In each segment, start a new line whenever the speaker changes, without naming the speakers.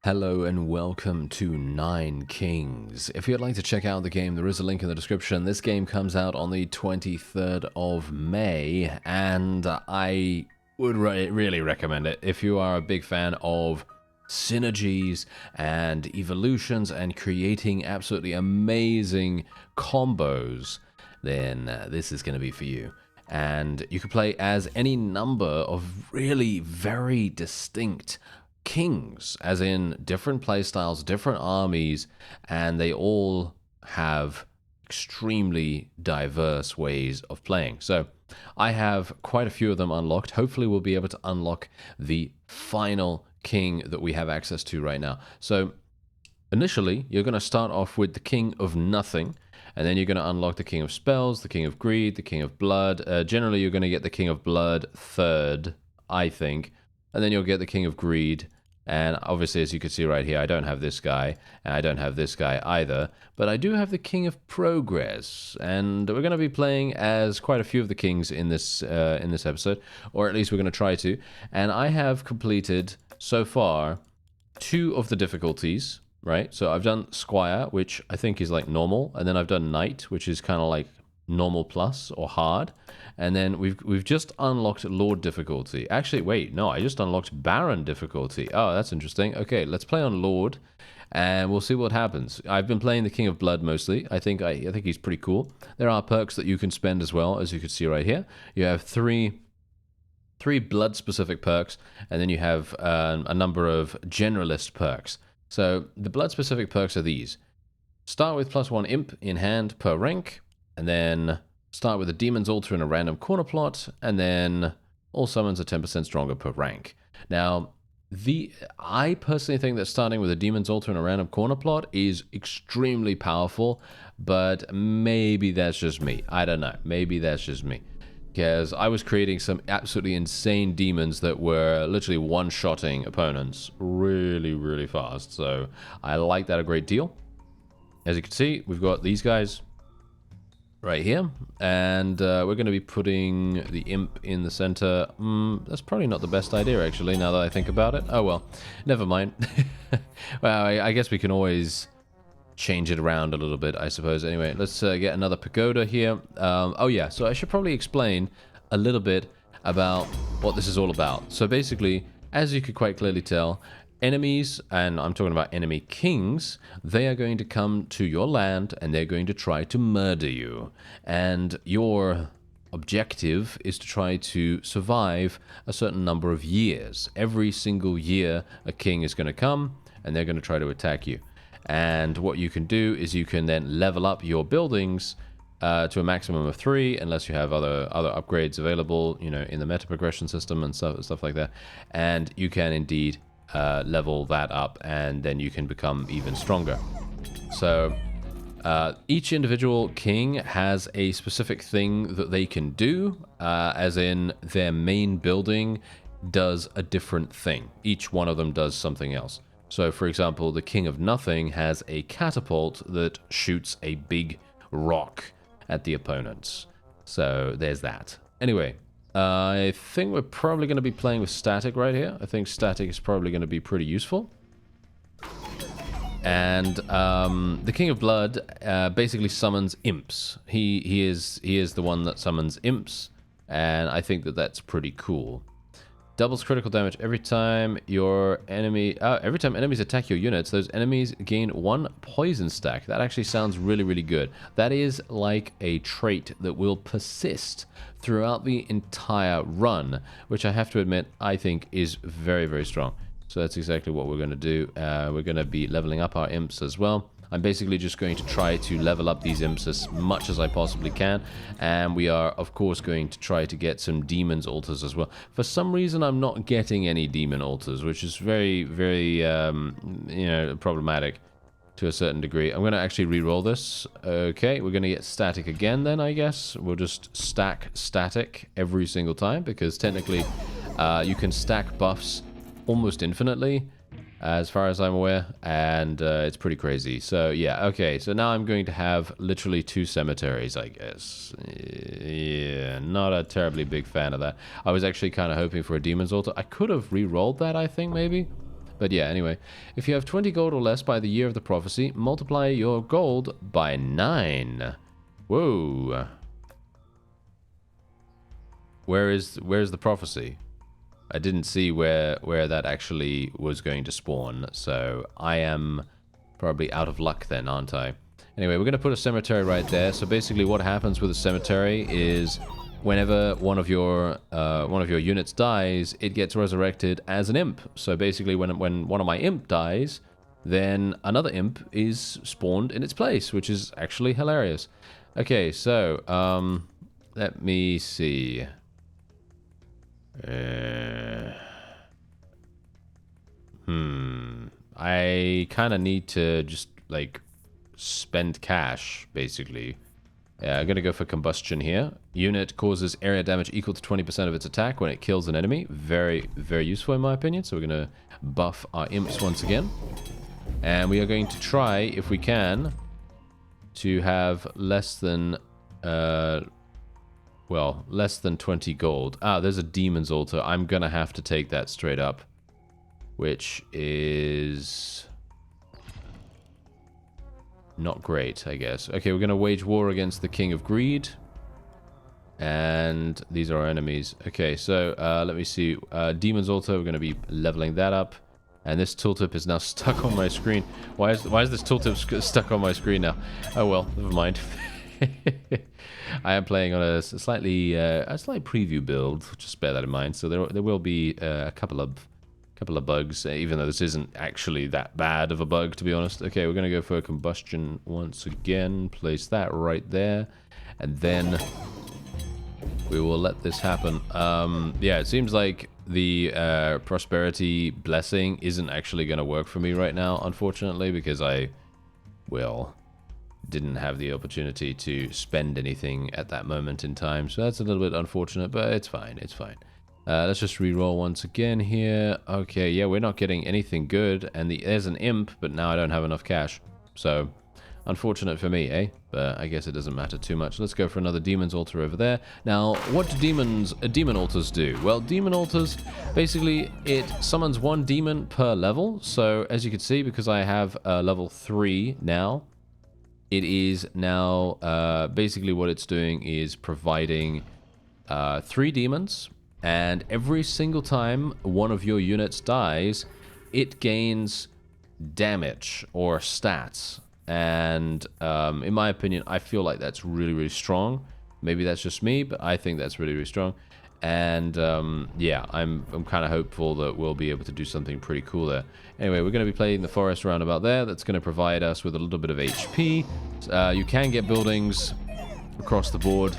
Hello and welcome to Nine Kings. If you'd like to check out the game, there is a link in the description. This game comes out on the 23rd of May, and I would really recommend it. If you are a big fan of synergies and evolutions and creating absolutely amazing combos, then this is going to be for you. And you can play as any number of really very distinct kings, as in different playstyles, different armies, and they all have extremely diverse ways of playing. So I have quite a few of them unlocked. Hopefully we'll be able to unlock the final king that we have access to right now. So initially, you're going to start off with the King of Nothing, and then you're going to unlock the King of Spells, the King of Greed, the King of Blood. Generally, you're going to get the King of Blood third, I think, and then you'll get the King of Greed. And obviously, as you can see right here, I don't have this guy, and I don't have this guy either, but I do have the King of Progress, and we're going to be playing as quite a few of the kings in this episode, or at least we're going to try to. And I have completed, so far, 2 of the difficulties, right? So I've done Squire, which I think is like normal, and then I've done Knight, which is kind of like normal plus or hard, and then we've just unlocked Lord difficulty. Actually, wait, no, I just unlocked Baron difficulty. Oh, that's interesting. Okay, let's play on Lord, and we'll see what happens. I've been playing the King of Blood mostly. I think he's pretty cool. There are perks that you can spend as well, as you can see right here. You have three blood specific perks, and then you have a number of generalist perks. So the blood specific perks are these: start with +1 imp in hand per rank, and then start with a Demon's Altar in a random corner plot, and then all summons are 10% stronger per rank. Now, I personally think that starting with a Demon's Altar in a random corner plot is extremely powerful, but maybe that's just me. I don't know. Maybe that's just me. Because I was creating some absolutely insane demons that were literally one-shotting opponents really, really fast. So I like that a great deal. As you can see, we've got these guys right here, and we're going to be putting the imp in the center. That's probably not the best idea, actually, now that I think about it. Oh well, never mind. Well, I guess we can always change it around a little bit, I suppose. Anyway, let's get another pagoda here. Oh yeah, so I should probably explain a little bit about what this is all about. So basically, as you could quite clearly tell, enemies, and I'm talking about enemy kings, they are going to come to your land and they're going to try to murder you. And your objective is to try to survive a certain number of years. Every single year, a king is going to come and they're going to try to attack you. And what you can do is you can then level up your buildings to a maximum of 3, unless you have other upgrades available, you know, in the meta progression system and stuff like that. And you can indeed level that up, and then you can become even stronger. So each individual king has a specific thing that they can do, as in their main building does a different thing. Each one of them does something else. So for example, the King of Nothing has a catapult that shoots a big rock at the opponents. So there's that. Anyway, I think we're probably going to be playing with static right here. I think static is probably going to be pretty useful. And the King of Blood basically summons imps. He is the one that summons imps, and I think that that's pretty cool. Doubles critical damage every time every time enemies attack your units. Those enemies gain 1 poison stack. That actually sounds really, really good. That is like a trait that will persist throughout the entire run, which I have to admit I think is very, very strong. So that's exactly what we're going to do. We're going to be leveling up our imps as well. I'm basically just going to try to level up these imps as much as I possibly can, and we are of course going to try to get some demons altars as well. For some reason I'm not getting any demon altars, which is very, very you know, problematic to a certain degree. I'm going to actually re-roll this. Okay, we're going to get static again then, I guess. We'll just stack static every single time, because technically you can stack buffs almost infinitely, as far as I'm aware, and it's pretty crazy. So yeah, okay, so now I'm going to have literally 2 cemeteries, I guess. Yeah, not a terribly big fan of that. I was actually kind of hoping for a Demon's Altar. I could have re-rolled that, I think, maybe, But yeah, anyway. If you have 20 gold or less by the year of the prophecy, multiply your gold by 9. Whoa. Where's the prophecy? I didn't see where that actually was going to spawn, so I am probably out of luck then, aren't I? Anyway, we're going to put a cemetery right there. So basically what happens with a cemetery is whenever one of your units dies, it gets resurrected as an imp. So basically when one of my imp dies, then another imp is spawned in its place, which is actually hilarious. Okay, so let me see. I kind of need to just like spend cash basically. Yeah, I'm gonna go for combustion here. Unit causes area damage equal to 20% of its attack when it kills an enemy. Very, very useful in my opinion. So we're gonna buff our imps once again, and we are going to try, if we can, to have less than well, less than 20 gold. Ah, there's a demon's altar. I'm gonna have to take that straight up, which is not great, I guess. Okay, we're gonna wage war against the King of Greed, and these are our enemies. Okay, so let me see. Demon's altar, we're gonna be leveling that up, and this tooltip is now stuck on my screen. Why is this tooltip stuck on my screen now? Oh well, never mind. I am playing on a slight preview build. Just bear that in mind. So there will be a couple of bugs, even though this isn't actually that bad of a bug, to be honest. Okay, we're gonna go for a combustion once again. Place that right there, and then we will let this happen. Yeah, it seems like the prosperity blessing isn't actually gonna work for me right now, unfortunately, because I didn't have the opportunity to spend anything at that moment in time. So that's a little bit unfortunate, but it's fine. It's fine. Let's just re-roll once again here. Okay, yeah, we're not getting anything good. And there's an imp, but now I don't have enough cash. So, unfortunate for me, eh? But I guess it doesn't matter too much. Let's go for another demon's altar over there. Now, what do demon altars do? Well, demon altars, basically, it summons one demon per level. So, as you can see, because I have level 3 now, it is now, basically what it's doing is providing 3 demons, and every single time one of your units dies, it gains damage or stats. And in my opinion, I feel like that's really, really strong. Maybe that's just me, but I think that's really, really strong. And yeah, I'm kind of hopeful that we'll be able to do something pretty cool there. Anyway, we're going to be playing the forest roundabout there. That's going to provide us with a little bit of HP. You can get buildings across the board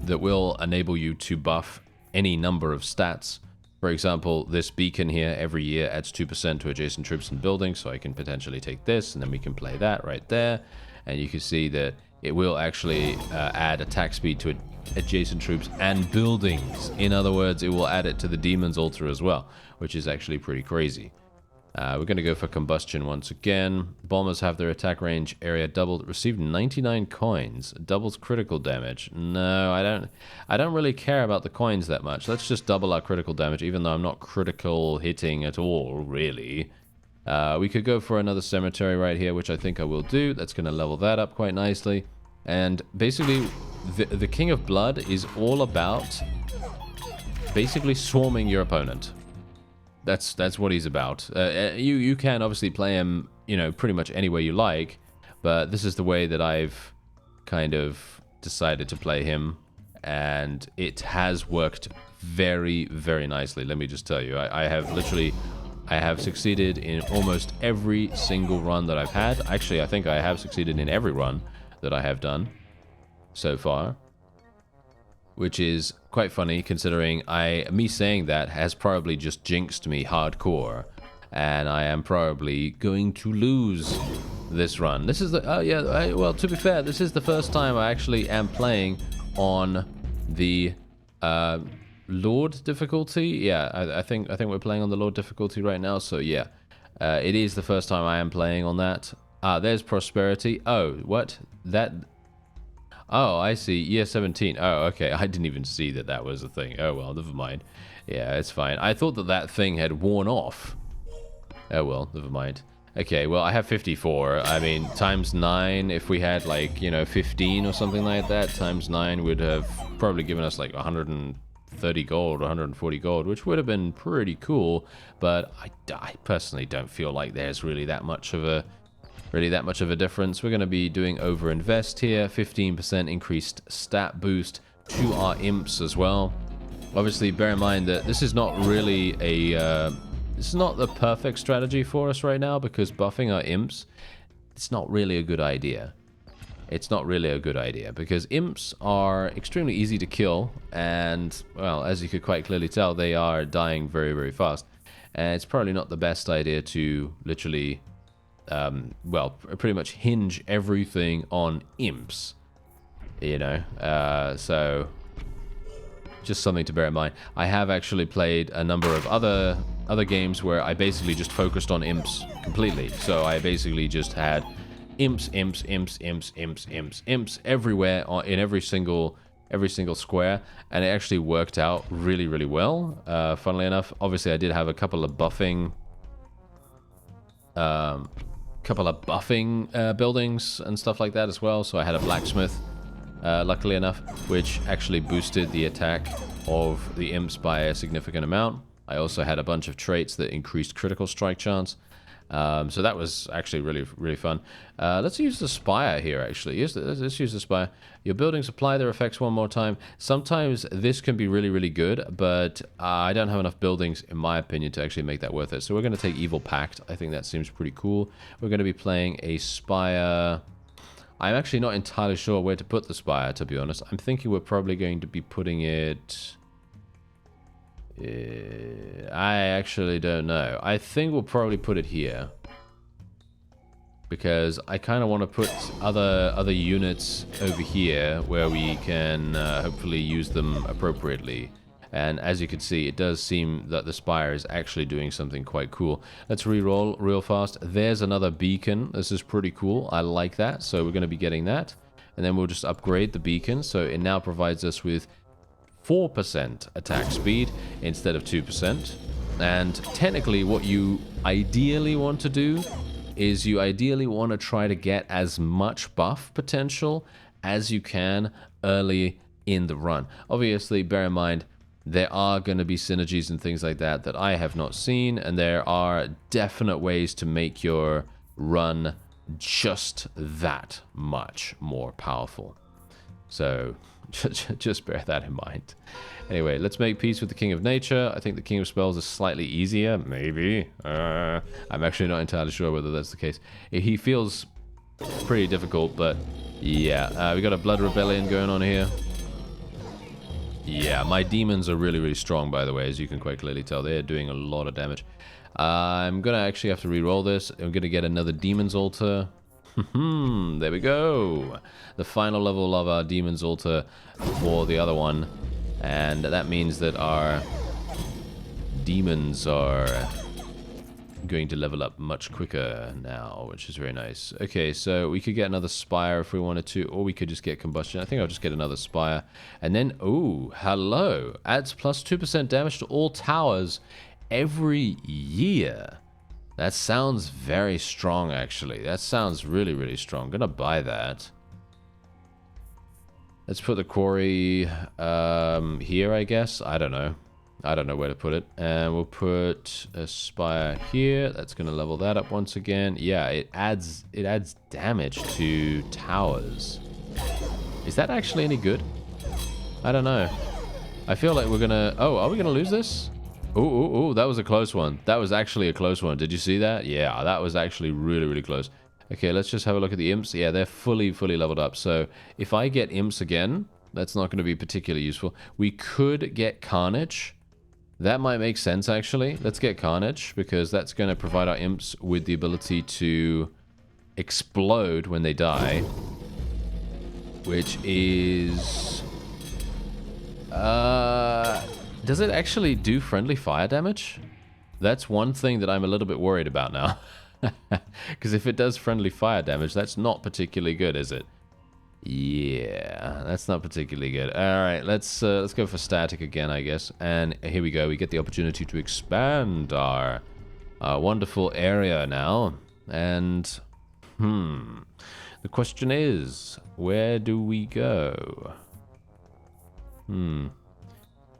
that will enable you to buff any number of stats. For example, this beacon here every year adds 2% to adjacent troops and buildings, so I can potentially take this, and then we can play that right there. And you can see that it will actually add attack speed to adjacent troops and buildings. In other words, it will add it to the demon's altar as well, which is actually pretty crazy. We're going to go for combustion once again. Bombers have their attack range area doubled. Received 99 coins. Doubles critical damage. No, I don't really care about the coins that much. Let's just double our critical damage, even though I'm not critical hitting at all, really. We could go for another cemetery right here, which I think I will do. That's going to level that up quite nicely. And basically, the King of Blood is all about basically swarming your opponent. That's what he's about. You can obviously play him, you know, pretty much any way you like, but this is the way that I've kind of decided to play him, and it has worked very, very nicely. Let me just tell you, I have succeeded in almost every single run that I've had. Actually, I think I have succeeded in every run that I have done so far, which is quite funny considering me saying that has probably just jinxed me hardcore, and I am probably going to lose this run. This is the well, to be fair, this is the first time I actually am playing on the Lord difficulty. Yeah, I think we're playing on the Lord difficulty right now. So yeah, it is the first time I am playing on that. There's prosperity. Oh, what that? Oh, I see. Year 17. Oh, okay. I didn't even see that was a thing. Oh, well, never mind. Yeah, it's fine. I thought that thing had worn off. Oh well, never mind. Okay, well, I have 54. I mean, times 9, if we had, like, you know, 15 or something like that, times 9 would have probably given us, like, 130 gold, 140 gold, which would have been pretty cool, but I personally don't feel like there's really that much of a difference. We're going to be doing over-invest here, 15% increased stat boost to our imps as well. Obviously, bear in mind that this is not really a... this is not the perfect strategy for us right now, because buffing our imps, it's not really a good idea. It's not really a good idea, because imps are extremely easy to kill, and, well, as you could quite clearly tell, they are dying very, very fast. And it's probably not the best idea to literally, well, pretty much hinge everything on imps, you know? So... just something to bear in mind. I have actually played a number of other games where I basically just focused on imps completely. So I basically just had imps everywhere in every single square, and it actually worked out really, really well. Funnily enough, obviously I did have a couple of buffing buildings and stuff like that as well. So I had a blacksmith. Luckily enough, which actually boosted the attack of the imps by a significant amount. I also had a bunch of traits that increased critical strike chance. So that was actually really, really fun. Let's use the spire here, actually. Let's use the spire. Your buildings apply their effects one more time. Sometimes this can be really, really good, but I don't have enough buildings, in my opinion, to actually make that worth it. So we're going to take Evil Pact. I think that seems pretty cool. We're going to be playing a spire... I'm actually not entirely sure where to put the spire, to be honest. I'm thinking we're probably going to be putting it... I actually don't know. I think we'll probably put it here. Because I kind of want to put other units over here where we can hopefully use them appropriately. And as you can see, it does seem that the spire is actually doing something quite cool. Let's re-roll real fast. There's another beacon. This is pretty cool. I like that. So we're going to be getting that. And then we'll just upgrade the beacon. So it now provides us with 4% attack speed instead of 2%. And technically what you ideally want to do is you ideally want to try to get as much buff potential as you can early in the run. Obviously, bear in mind, there are going to be synergies and things like that that I have not seen, and there are definite ways to make your run just that much more powerful. So just bear that in mind. Anyway, let's make peace with the King of Nature. I think the King of Spells is slightly easier, maybe. I'm actually not entirely sure whether that's the case. He feels pretty difficult, but yeah. We got a Blood Rebellion going on here. Yeah, my demons are really, really strong, by the way, as you can quite clearly tell. They're doing a lot of damage. I'm going to actually have to re-roll this. I'm going to get another Demon's Altar. There we go. The final level of our Demon's Altar for the other one. And that means that our demons are going to level up much quicker now, which is very nice. Okay, so we could get another spire if we wanted to, or we could just get combustion. I think I'll just get another spire. And then, oh, hello. Adds plus 2% damage to all towers every year. That sounds very strong, actually. That sounds really, really strong. Gonna buy that. Let's put the quarry here, I guess. I don't know. I don't know where to put it. And we'll put a spire here. That's going to level that up once again. Yeah, it adds damage to towers. Is that actually any good? I don't know. I feel like we're going to... Oh, are we going to lose this? Oh, that was a close one. That was actually a close one. Did you see that? Yeah, that was actually really, really close. Okay, let's just have a look at the imps. Yeah, they're fully leveled up. So if I get imps again, that's not going to be particularly useful. We could get Carnage. That might make sense, actually. Let's get Carnage, because that's going to provide our imps with the ability to explode when they die. Which is... does it actually do friendly fire damage? That's one thing that I'm a little bit worried about now. Because if it does friendly fire damage, that's not particularly good, is it? Yeah, that's not particularly good. Alright, let's go for static again, I guess. And here we go. We get the opportunity to expand our a wonderful area now. And, the question is, where do we go?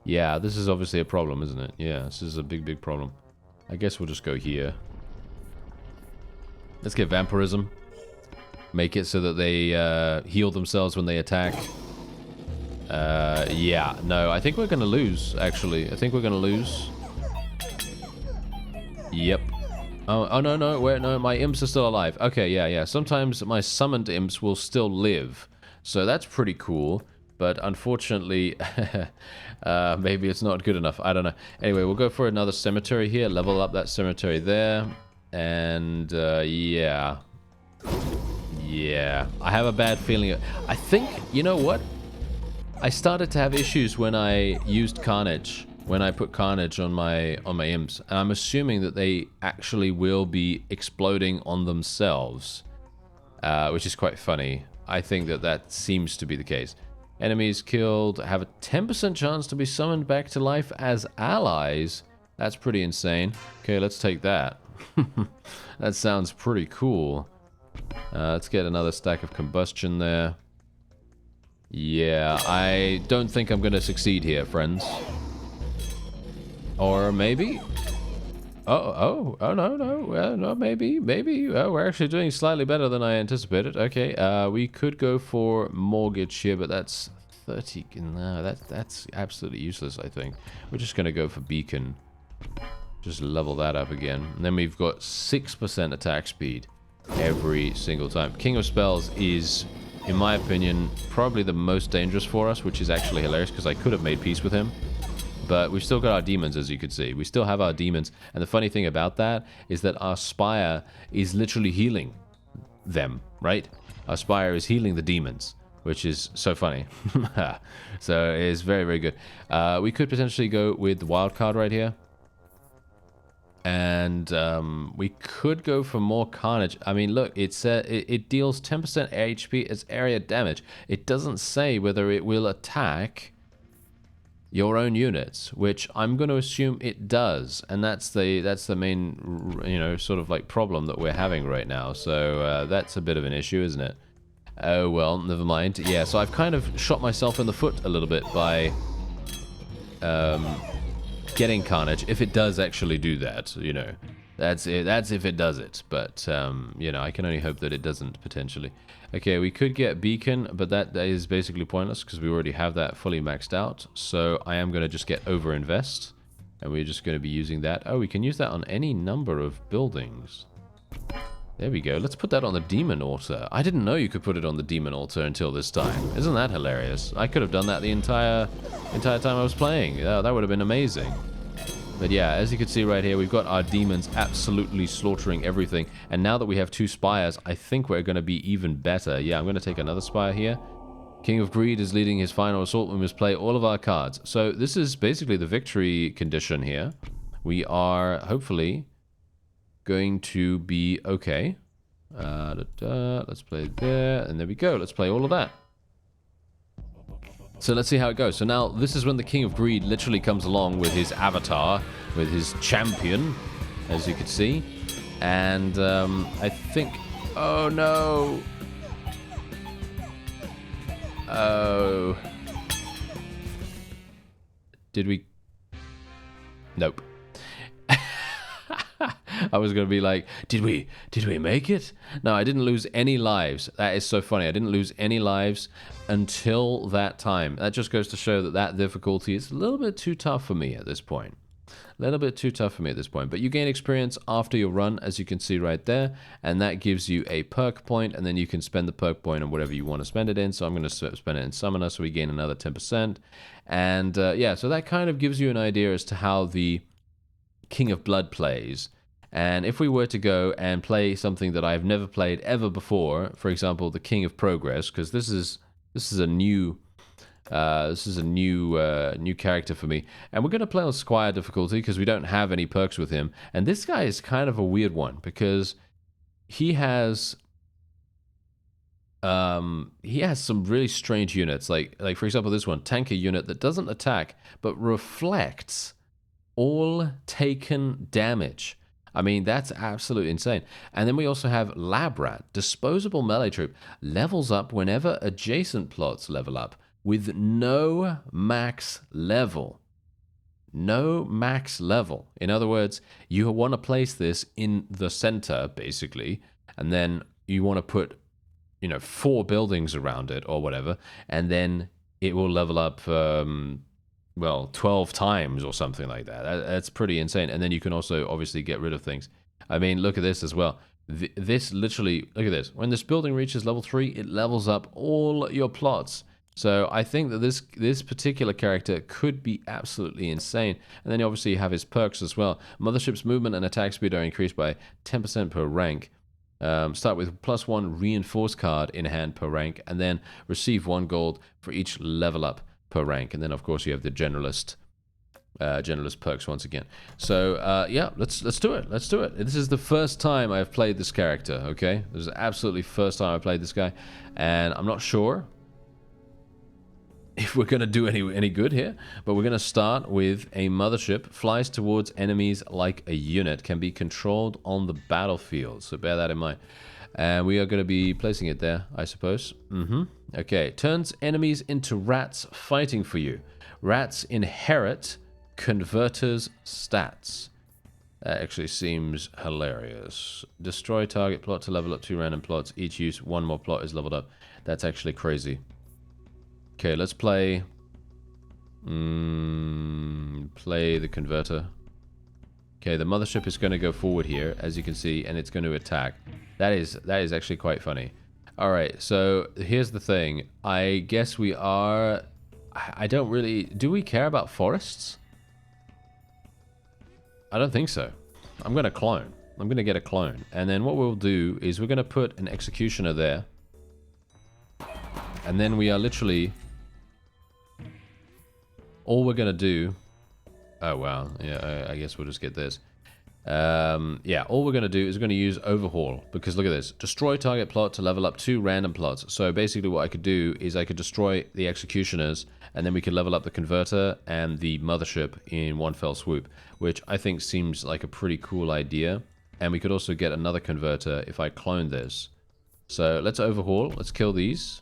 Yeah, this is obviously a problem, isn't it? Yeah, this is a big problem. I guess we'll just go here. Let's get vampirism. Make it so that they heal themselves when they attack. Yeah, no, I think we're going to lose, actually. I think we're going to lose. Yep. Oh, no, wait, no, my imps are still alive. Okay, yeah. Sometimes my summoned imps will still live. So that's pretty cool. But unfortunately, maybe it's not good enough. I don't know. Anyway, we'll go for another cemetery here. Level up that cemetery there. And, yeah. Yeah. I have a bad feeling. I think, you know what? I started to have issues when I used Carnage. When I put Carnage on my imps. And I'm assuming that they actually will be exploding on themselves. Which is quite funny. I think that seems to be the case. Enemies killed have a 10% chance to be summoned back to life as allies. That's pretty insane. Okay, let's take that. That sounds pretty cool. Let's get another stack of combustion there. Yeah, I don't think I'm going to succeed here, friends. Or maybe? No, maybe. Oh, we're actually doing slightly better than I anticipated. Okay, we could go for mortgage here, but that's 30. No, that's absolutely useless, I think. We're just going to go for beacon. Just level that up again. And then we've got 6% attack speed every single time. King of Spells is, in my opinion, probably the most dangerous for us, which is actually hilarious because I could have made peace with him. But we've still got our demons, as you can see. We still have our demons. And the funny thing about that is that our Spire is literally healing them, right? Our Spire is healing the demons, which is so funny. So it is very, very good. We could potentially go with the wild card right here. And we could go for more Carnage. I mean, look, it deals 10% HP as area damage. It doesn't say whether it will attack your own units, which I'm going to assume it does, and that's the main, you know, sort of like problem that we're having right now. So that's a bit of an issue, isn't it? Oh well, never mind. Yeah, so I've kind of shot myself in the foot a little bit by getting Carnage. If it does actually do that, you know, that's it. That's if it does it. But you know, I can only hope that it doesn't potentially. Okay, we could get Beacon, but that is basically pointless because we already have that fully maxed out. So I am going to just get Overinvest, and we're just going to be using that. Oh, we can use that on any number of buildings. There we go. Let's put that on the Demon Altar. I didn't know you could put it on the Demon Altar until this time. Isn't that hilarious? I could have done that the entire time I was playing. That would have been amazing. But yeah, as you can see right here, we've got our demons absolutely slaughtering everything. And now that we have 2 spires, I think we're going to be even better. Yeah, I'm going to take another spire here. King of Greed is leading his final assault. We must play all of our cards. So this is basically the victory condition here. We are hopefully going to be okay. Let's play there, and there we go. Let's play all of that. So let's see how it goes. So now this is when the King of Greed literally comes along with his avatar, with his champion, as you can see. And I think... Oh no! Oh. Did we... Nope. I was going to be like, did we make it? No, I didn't lose any lives. That is so funny. I didn't lose any lives until that time. That just goes to show that difficulty is a little bit too tough for me at this point. A little bit too tough for me at this point. But you gain experience after your run, as you can see right there. And that gives you a perk point. And then you can spend the perk point on whatever you want to spend it in. So I'm going to spend it in Summoner, so we gain another 10%. And yeah, so that kind of gives you an idea as to how the King of Blood plays. And if we were to go and play something that I've never played ever before, for example, the King of Progress, because this is a new new character for me, and we're going to play on Squire difficulty because we don't have any perks with him. And this guy is kind of a weird one because he has some really strange units, like for example this one, tanker unit that doesn't attack but reflects all taken damage. I mean, that's absolutely insane. And then we also have Lab Rat, disposable melee troop, levels up whenever adjacent plots level up with no max level. No max level. In other words, you want to place this in the center, basically, and then you want to put, 4 buildings around it or whatever, and then it will level up, 12 times or something like that. That's pretty insane. And then you can also obviously get rid of things. I mean, look at this as well. This literally, look at this. When this building reaches level 3, it levels up all your plots. So I think that this particular character could be absolutely insane. And then you obviously have his perks as well. Mothership's movement and attack speed are increased by 10% per rank. Start with +1 reinforced card in hand per rank, and then receive 1 gold for each level up per rank. And then of course you have the generalist perks once again. So yeah, let's do it. Let's do it. This is the first time I've played this character. Okay, this is absolutely first time I played this guy, and I'm not sure if we're going to do any good here, but we're going to start with a mothership, flies towards enemies like a unit, can be controlled on the battlefield, so bear that in mind. And we are going to be placing it there, I suppose. Okay, turns enemies into rats fighting for you. Rats inherit converters stats. That actually seems hilarious. Destroy target plot to level up 2 random plots. Each use 1 more plot is leveled up. That's actually crazy. Okay, let's play the converter. Okay, the mothership is going to go forward here, as you can see, and it's going to attack. That is actually quite funny. All right, so here's the thing. I guess we are... I don't really... Do we care about forests? I don't think so. I'm going to clone. I'm going to get a clone. And then what we'll do is we're going to put an executioner there. And then we are literally... All we're going to do... Oh, wow. Yeah, I guess we'll just get this. Yeah, all we're going to do is we're going to use Overhaul. Because look at this. Destroy target plot to level up 2 random plots. So basically what I could do is I could destroy the executioners, and then we could level up the converter and the mothership in one fell swoop. Which I think seems like a pretty cool idea. And we could also get another converter if I clone this. So let's Overhaul. Let's kill these.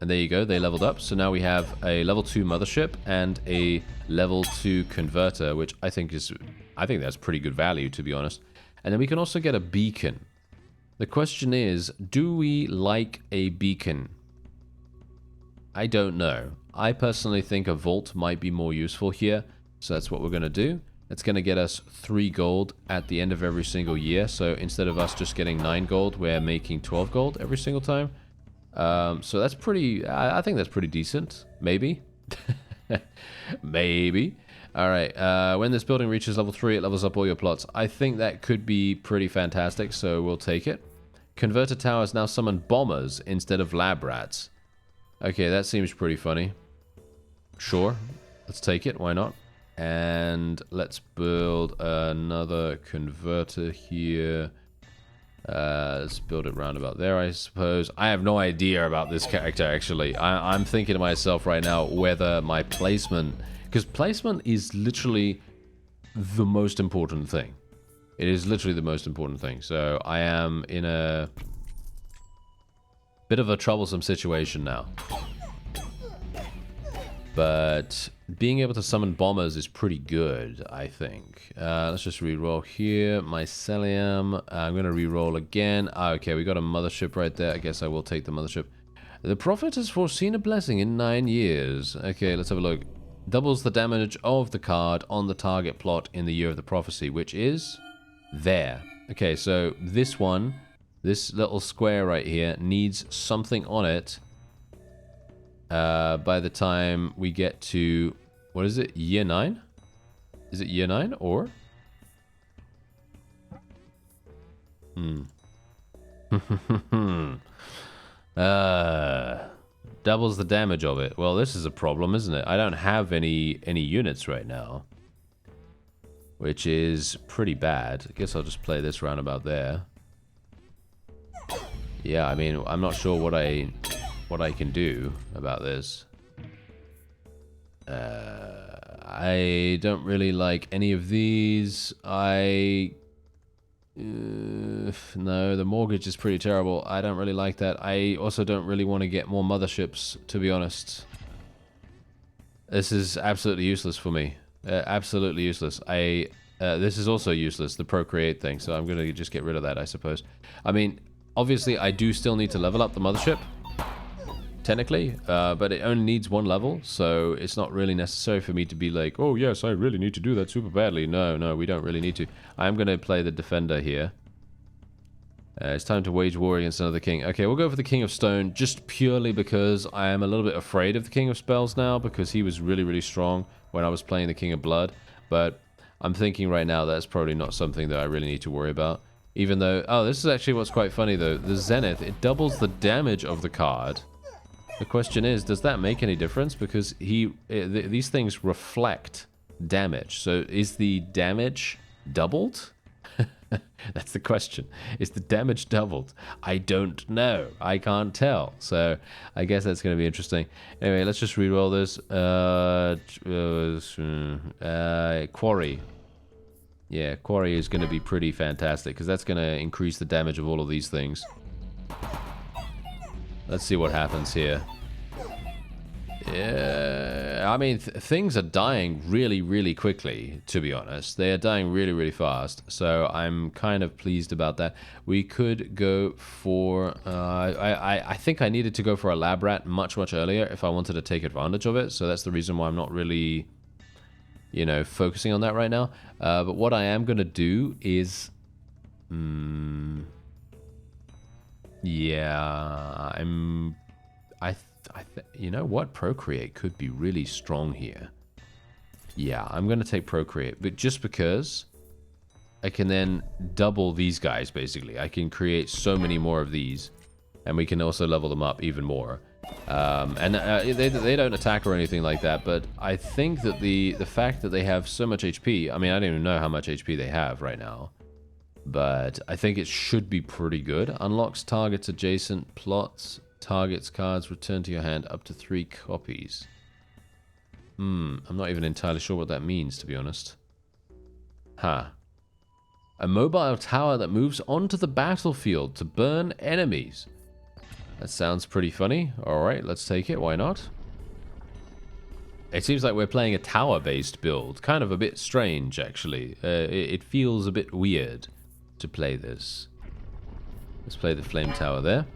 And there you go, they leveled up. So now we have a level 2 mothership and a level 2 converter, which I think that's pretty good value, to be honest. And then we can also get a beacon. The question is, do we like a beacon? I don't know. I personally think a vault might be more useful here. So that's what we're going to do. It's going to get us 3 gold at the end of every single year. So instead of us just getting 9 gold, we're making 12 gold every single time. So that's pretty, I think that's pretty decent. Maybe. Maybe. Alright, when this building reaches level 3, it levels up all your plots. I think that could be pretty fantastic, so we'll take it. Converter towers now summon bombers instead of lab rats. Okay, that seems pretty funny. Sure, let's take it, why not? And let's build another converter here. Let's build it round about there, I suppose. I have no idea about this character, actually. I'm thinking to myself right now whether my placement... Because placement is literally the most important thing. It is literally the most important thing. So I am in a bit of a troublesome situation now. But being able to summon bombers is pretty good, I think. Let's just reroll here. Mycelium. I'm going to reroll again. Okay, we got a mothership right there. I guess I will take the mothership. The prophet has foreseen a blessing in 9 years. Okay, let's have a look. Doubles the damage of the card on the target plot in the year of the prophecy, which is there. Okay, so this one, this little square right here, needs something on it. By the time we get to, what is it, year 9? Is it year 9 or? Doubles the damage of it. Well, this is a problem, isn't it? I don't have any units right now, which is pretty bad. I guess I'll just play this roundabout there. Yeah, I mean, I'm not sure what I can do about this. I don't really like any of these. I No, the mortgage is pretty terrible. I don't really like that. I also don't really want to get more motherships, to be honest. This is absolutely useless for me. Absolutely useless. This is also useless, the procreate thing, so I'm going to just get rid of that, I suppose. I mean, obviously, I do still need to level up the mothership, technically, but it only needs 1 level, so it's not really necessary for me to be like, oh, yes, I really need to do that super badly. No, we don't really need to. I'm going to play the defender here. It's time to wage war against another king. Okay, we'll go for the King of Stone, just purely because I am a little bit afraid of the King of Spells now, because he was really, really strong when I was playing the King of Blood. But I'm thinking right now that's probably not something that I really need to worry about. Even though... Oh, this is actually what's quite funny, though. The Zenith, it doubles the damage of the card. The question is, does that make any difference? Because these things reflect damage. So is the damage doubled? That's the question. Is the damage doubled? I don't know. I can't tell. So I guess that's going to be interesting. Anyway, let's just reroll this. Quarry. Yeah, Quarry is going to be pretty fantastic because that's going to increase the damage of all of these things. Let's see what happens here. Yeah, I mean, things are dying really, really quickly, to be honest. They are dying really, really fast, so I'm kind of pleased about that. We could go for... I think I needed to go for a lab rat much, much earlier if I wanted to take advantage of it, so that's the reason why I'm not really, you know, focusing on that right now. But what I am going to do is... yeah, you know what? Procreate could be really strong here. Yeah, I'm going to take Procreate, but just because I can then double these guys, basically. I can create so many more of these, and we can also level them up even more. They don't attack or anything like that, but I think that the fact that they have so much HP, I mean, I don't even know how much HP they have right now, but I think it should be pretty good. Unlocks targets adjacent plots. Targets cards return to your hand up to 3 copies. I'm not even entirely sure what that means, to be honest. A mobile tower that moves onto the battlefield to burn enemies. That sounds pretty funny. Alright, let's take it. Why not? It seems like we're playing a tower-based build. Kind of a bit strange, actually. It feels a bit weird to play this. Let's play the flame tower there.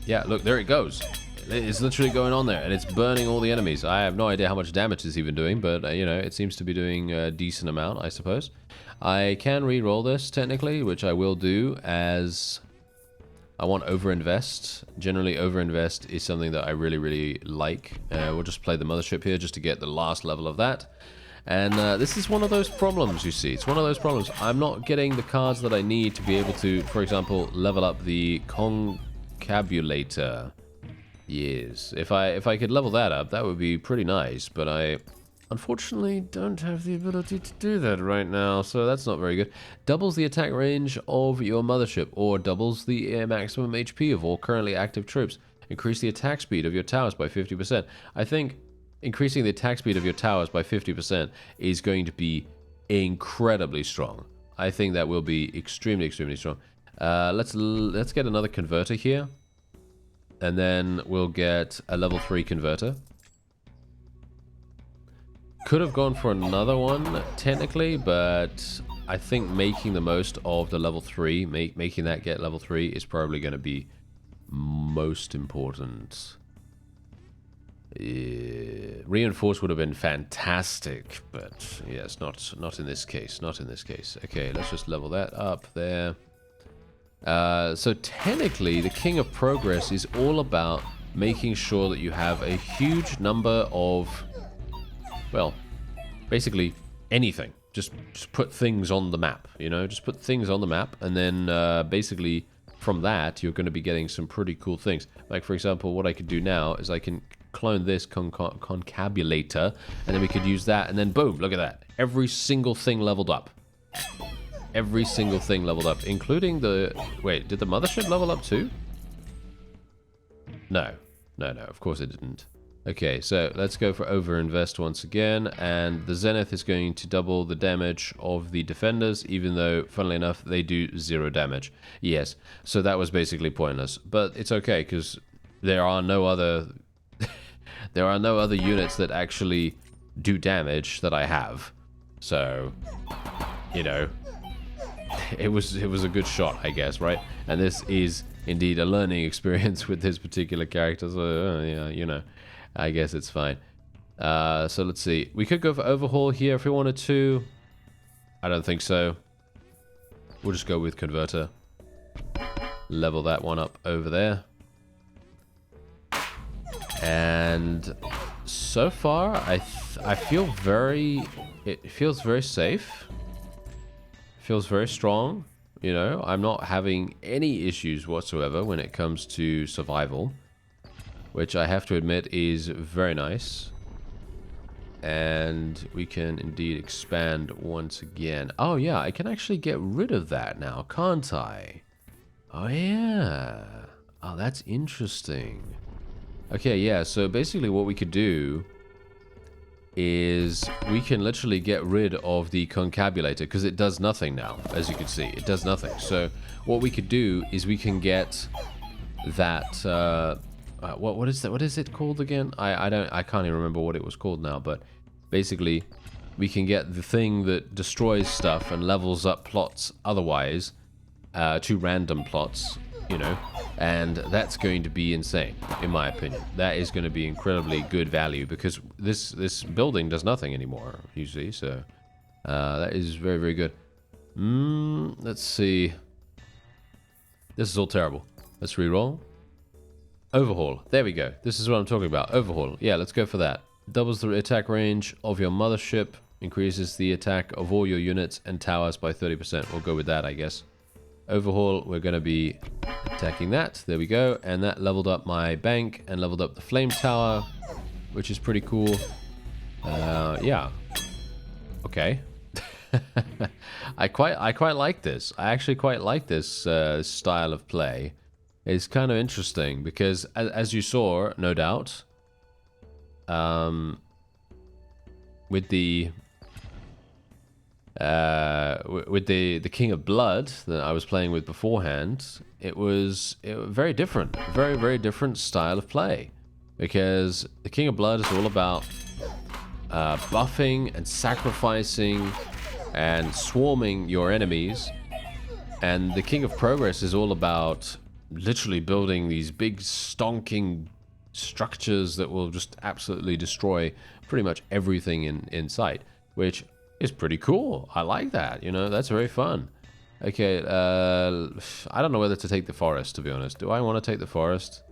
Yeah, look, there it goes. It's literally going on there, and it's burning all the enemies. I have no idea how much damage it's even doing, but, you know, it seems to be doing a decent amount, I suppose. I can re-roll this, technically, which I will do, as I want overinvest. Generally, overinvest is something that I really, really like. We'll just play the mothership here just to get the last level of that. And this is one of those problems, you see. It's one of those problems. I'm not getting the cards that I need to be able to, for example, level up the Concabulator. Yes. If I could level that up, that would be pretty nice. But I unfortunately don't have the ability to do that right now, so that's not very good. Doubles the attack range of your mothership, or doubles the maximum HP of all currently active troops. Increase the attack speed of your towers by 50%. I think increasing the attack speed of your towers by 50% is going to be incredibly strong. I think that will be extremely, extremely strong. Let's get another converter here. And then we'll get a level 3 converter. Could have gone for another one, technically, but I think making the most of the level 3, making that get level 3 is probably going to be most important. Reinforce would have been fantastic, but yes, not in this case. Not in this case. Okay, let's just level that up there. So technically, the King of Progress is all about making sure that you have a huge number of, well, basically anything. Just put things on the map, you know? Just put things on the map, and then basically from that, you're going to be getting some pretty cool things. Like, for example, what I could do now is I can clone this Concabulator, and then we could use that, and then boom, look at that. Every single thing leveled up. Every single thing leveled up, including the... Wait, did the mothership level up too? No, of course it didn't. Okay, so let's go for overinvest once again, and the Zenith is going to double the damage of the defenders, even though, funnily enough, they do 0 damage. Yes, so that was basically pointless, but it's okay, because there are no other... there are no other units that actually do damage that I have. So, you know, it was a good shot, I guess, right? And this is indeed a learning experience with this particular character, so, yeah, you know. I guess it's fine. So let's see. We could go for overhaul here if we wanted to. I don't think so. We'll just go with converter. Level that one up over there. And so far, I feel very... It feels very safe. It feels very strong. You know, I'm not having any issues whatsoever when it comes to survival. Which I have to admit is very nice. And we can indeed expand once again. Oh yeah, I can actually get rid of that now, can't I? Oh yeah. Oh, that's interesting. Okay, yeah, so basically what we could do is we can literally get rid of the concabulator because it does nothing now, as you can see. It does nothing. So what we could do is we can get that... what is that? What is it called again? I can't even remember what it was called now. But basically, we can get the thing that destroys stuff and levels up plots otherwise to random plots, you know, and that's going to be insane, in my opinion. That is going to be incredibly good value because this building does nothing anymore, you see. So that is very, very good. Let's see. This is all terrible. Let's re-roll. Overhaul. There we go. This is what I'm talking about. Overhaul. Yeah, let's go for that. Doubles the attack range of your mothership. Increases the attack of all your units and towers by 30%. We'll go with that, I guess. Overhaul. We're going to be attacking that. There we go. And that leveled up my bank and leveled up the flame tower, which is pretty cool. Yeah. Okay. I quite like this. I actually quite like this style of play. It's kind of interesting because, as you saw, no doubt, with the King of Blood that I was playing with beforehand, it was very different, very, very different style of play, because the King of Blood is all about buffing and sacrificing and swarming your enemies, and the King of Progress is all about literally building these big stonking structures that will just absolutely destroy pretty much everything in sight, which is pretty cool. I like that, you know, that's very fun. Okay, I don't know whether to take the forest, to be honest. Do I want to take the forest?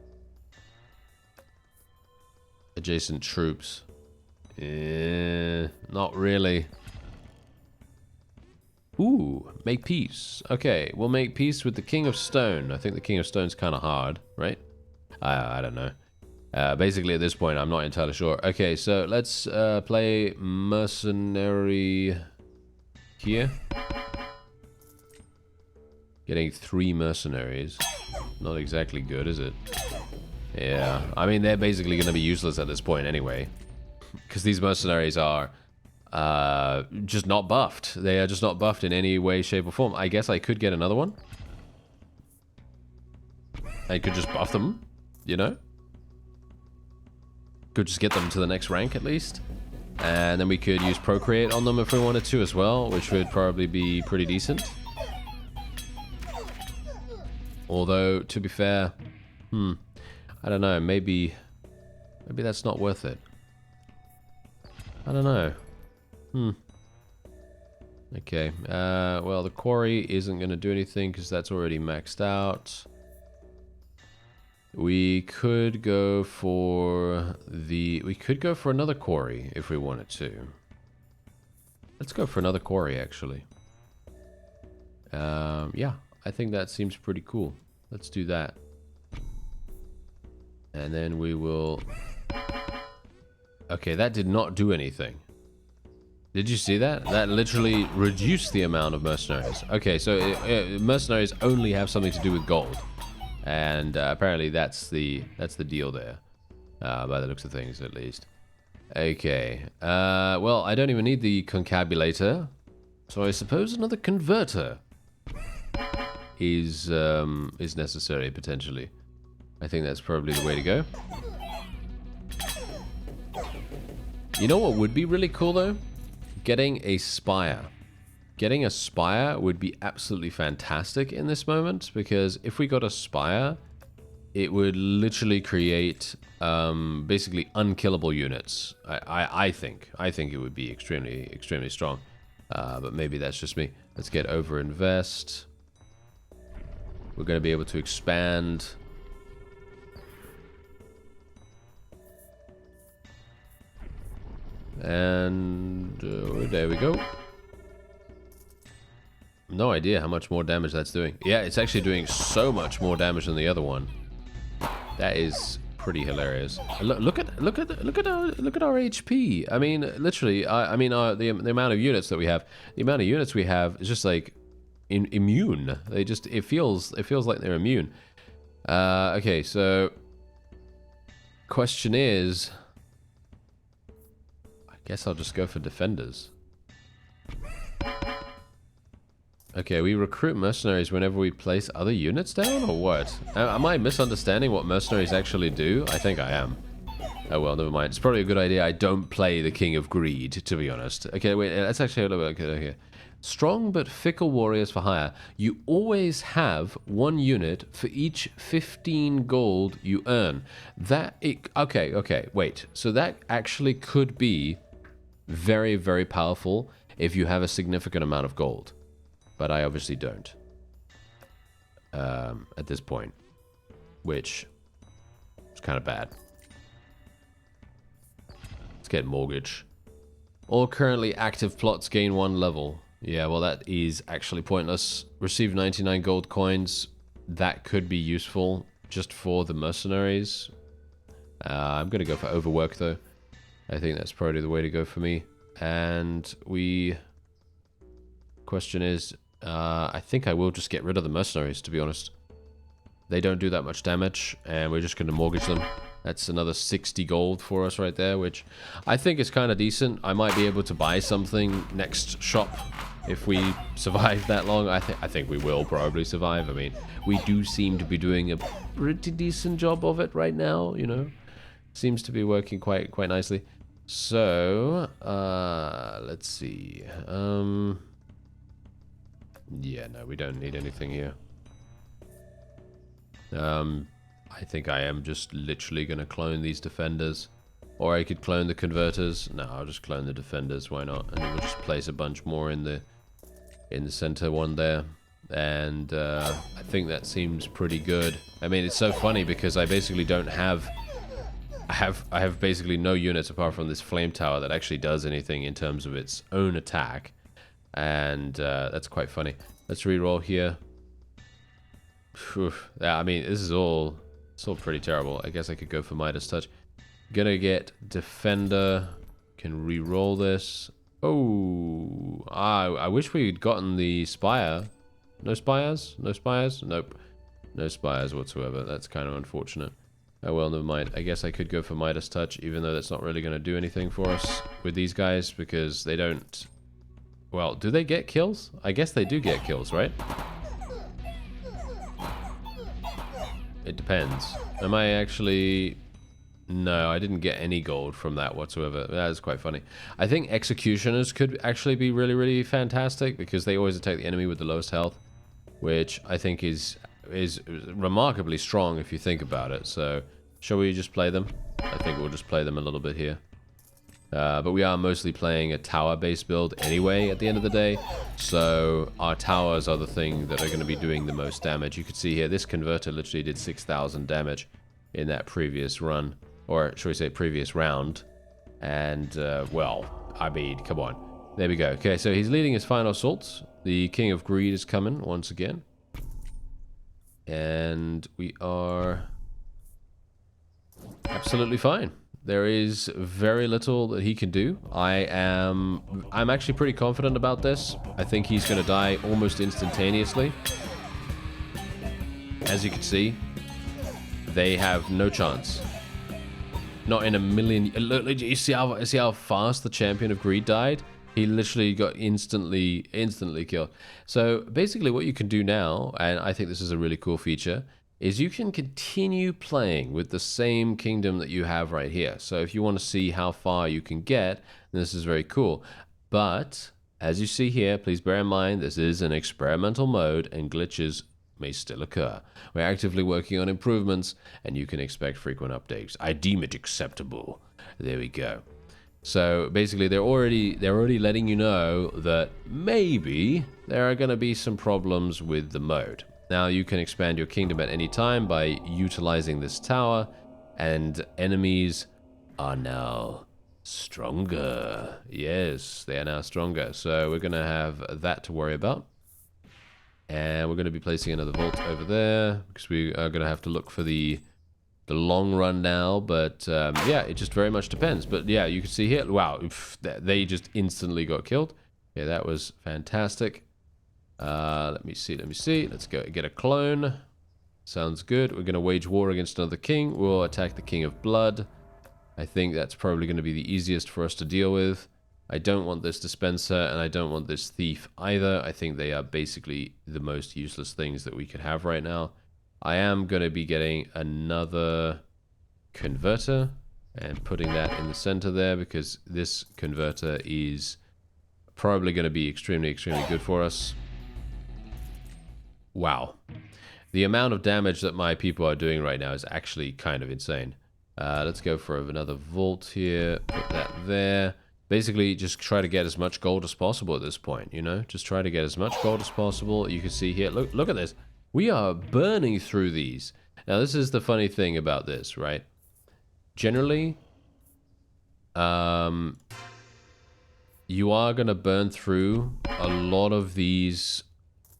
Adjacent troops. Not really. Ooh, make peace. Okay, we'll make peace with the King of Stone. I think the King of Stone's kind of hard, right? I don't know. Basically, at this point, I'm not entirely sure. Okay, so let's play Mercenary here. Getting 3 mercenaries. Not exactly good, is it? Yeah, I mean, they're basically going to be useless at this point anyway. Because these mercenaries are... just not buffed. They are just not buffed in any way, shape, or form. I guess I could get another one. I could just buff them, you know? Could just get them to the next rank at least. And then we could use Procreate on them if we wanted to as well, which would probably be pretty decent. Although, to be fair, I don't know, maybe that's not worth it. I don't know. Okay, well, the quarry isn't going to do anything because that's already maxed out. We could go for another quarry if we wanted to. Let's go for another quarry, actually. Yeah, I think that seems pretty cool. Let's do that. And then we will... Okay, that did not do anything. Did you see that? That literally reduced the amount of mercenaries. Okay, so mercenaries only have something to do with gold. And apparently that's the deal there. By the looks of things, at least. Okay. Well, I don't even need the concabulator, so I suppose another converter is necessary, potentially. I think that's probably the way to go. You know what would be really cool, though? Getting a spire. Getting a spire would be absolutely fantastic in this moment, because if we got a spire, it would literally create basically unkillable units. I think it would be extremely strong. But maybe that's just me. Let's get over invest. We're going to be able to expand. And there we go. No idea how much more damage that's doing. Yeah, it's actually doing so much more damage than the other one. That is pretty hilarious. Look at our HP. I mean, literally. The amount of units that we have. The amount of units we have is just like immune. It feels like they're immune. Okay, so question is, I guess I'll just go for defenders. Okay, we recruit mercenaries whenever we place other units down, or what? Am I misunderstanding what mercenaries actually do? I think I am. Oh well, never mind. It's probably a good idea I don't play the King of Greed, to be honest. Okay, wait, let's actually have a look. Okay. Strong but fickle warriors for hire. You always have one unit for each 15 gold you earn. Okay, wait. So that actually could be very, very powerful if you have a significant amount of gold. But I obviously don't. At this point. Which is kind of bad. Let's get mortgage. All currently active plots gain 1 level. Yeah, well that is actually pointless. Receive 99 gold coins. That could be useful just for the mercenaries. I'm going to go for overwork though. I think that's probably the way to go for me. And question is, I think I will just get rid of the mercenaries, to be honest. They don't do that much damage, and we're just going to mortgage them. That's another 60 gold for us right there, which I think is kind of decent. I might be able to buy something next shop if we survive that long. I think we will probably survive. I mean, we do seem to be doing a pretty decent job of it right now, you know. Seems to be working quite nicely. So, let's see. Yeah, no, we don't need anything here. I think I am just literally going to clone these defenders. Or I could clone the converters. No, I'll just clone the defenders, why not? And then we'll just place a bunch more in the center one there. And I think that seems pretty good. I mean, it's so funny because I basically don't have... I have basically no units apart from this flame tower that actually does anything in terms of its own attack. And that's quite funny. Let's reroll here. Whew. Yeah, I mean, this is all pretty terrible. I guess I could go for Midas Touch. Gonna get Defender. Can reroll this. Oh, I wish we'd gotten the Spire. No Spires? No Spires? Nope. No Spires whatsoever. That's kind of unfortunate. Oh well, never mind. I guess I could go for Midas Touch, even though that's not really going to do anything for us with these guys, because they don't... Well, do they get kills? I guess they do get kills, right? It depends. Am I actually... No, I didn't get any gold from that whatsoever. That is quite funny. I think Executioners could actually be really fantastic, because they always attack the enemy with the lowest health, which I think is remarkably strong if you think about it. So, shall we just play them? I think we'll just play them a little bit here. But we are mostly playing a tower-based build anyway at the end of the day, so our towers are the thing that are going to be doing the most damage. You can see here, this converter literally did 6,000 damage in that previous run, or should we say previous round, and, well, I mean, come on. There we go. Okay, so he's leading his final assault. The King of Greed is coming once again. And we are absolutely fine. There is very little that he can do. I'm actually pretty confident about this. I think he's going to die almost instantaneously. As you can see, they have no chance. Not in a million. Look, you see how fast the champion of greed died? He literally got instantly killed. So basically what you can do now, and I think this is a really cool feature, is you can continue playing with the same kingdom that you have right here. So if you want to see how far you can get, this is very cool. But as you see here, please bear in mind this is an experimental mode and glitches may still occur. We're actively working on improvements and you can expect frequent updates. I deem it acceptable. There we go. So basically they're already letting you know that maybe there are going to be some problems with the mode. Now you can expand your kingdom at any time by utilizing this tower, and enemies are now stronger. Yes, they are now stronger. So we're going to have that to worry about. And we're going to be placing another vault over there because we are going to have to look for the long run now. But yeah, it just very much depends. But yeah, you can see here, wow, they just instantly got killed. Yeah, that was fantastic. Let me see. Let's go get a clone. Sounds good. We're going to wage war against another king. We'll attack the King of Blood. I think that's probably going to be the easiest for us to deal with. I don't want this dispenser, and I don't want this thief either. I think they are basically the most useless things that we could have right now. I am going to be getting another converter and putting that in the center there because this converter is probably going to be extremely good for us. Wow. The amount of damage that my people are doing right now is actually kind of insane. Let's go for another vault here. Put that there. Basically, just try to get as much gold as possible at this point, you know? Just try to get as much gold as possible. You can see here, look at this. We are burning through these. Now, this is the funny thing about this, right? Generally, you are going to burn through a lot of these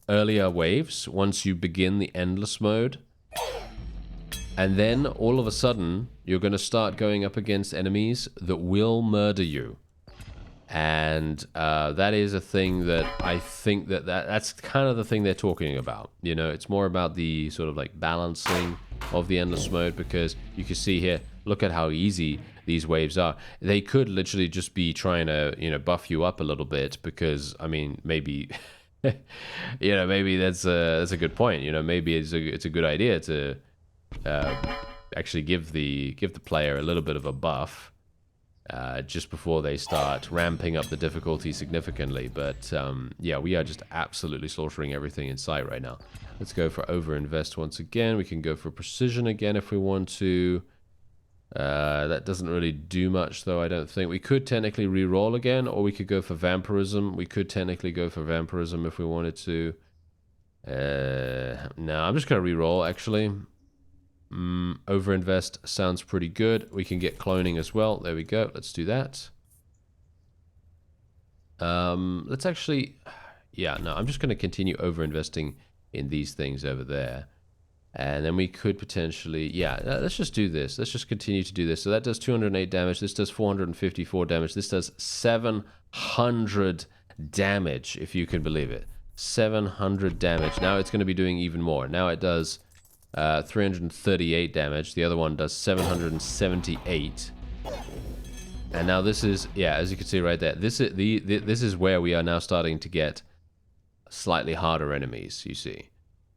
earlier waves once you begin the endless mode. And then, all of a sudden, you're going to start going up against enemies that will murder you. And that is a thing that I think that's kind of the thing they're talking about. You know, it's more about the sort of like balancing of the endless mode, because you can see here, look at how easy these waves are. They could literally just be trying to, you know, buff you up a little bit because, I mean, maybe, you know, maybe that's a good point. You know, maybe it's a good idea to actually give the player a little bit of a buff. Just before they start ramping up the difficulty significantly. But yeah, we are just absolutely slaughtering everything in sight right now. Let's go for overinvest once again. We can go for precision again if we want to. That doesn't really do much though, I don't think. We could technically re-roll again, or we could go for vampirism. We could technically go for vampirism if we wanted to. No, I'm just going to re-roll actually. Overinvest sounds pretty good. We can get cloning as well. There we go. Let's do that. Let's actually... Yeah, no, I'm just going to continue overinvesting in these things over there. And then we could potentially... Yeah, let's just do this. Let's just continue to do this. So that does 208 damage. This does 454 damage. This does 700 damage, if you can believe it. 700 damage. Now it's going to be doing even more. Now it does... 338 damage. The other one does 778. And now this is, yeah, as you can see right there, this is where we are now starting to get slightly harder enemies, you see.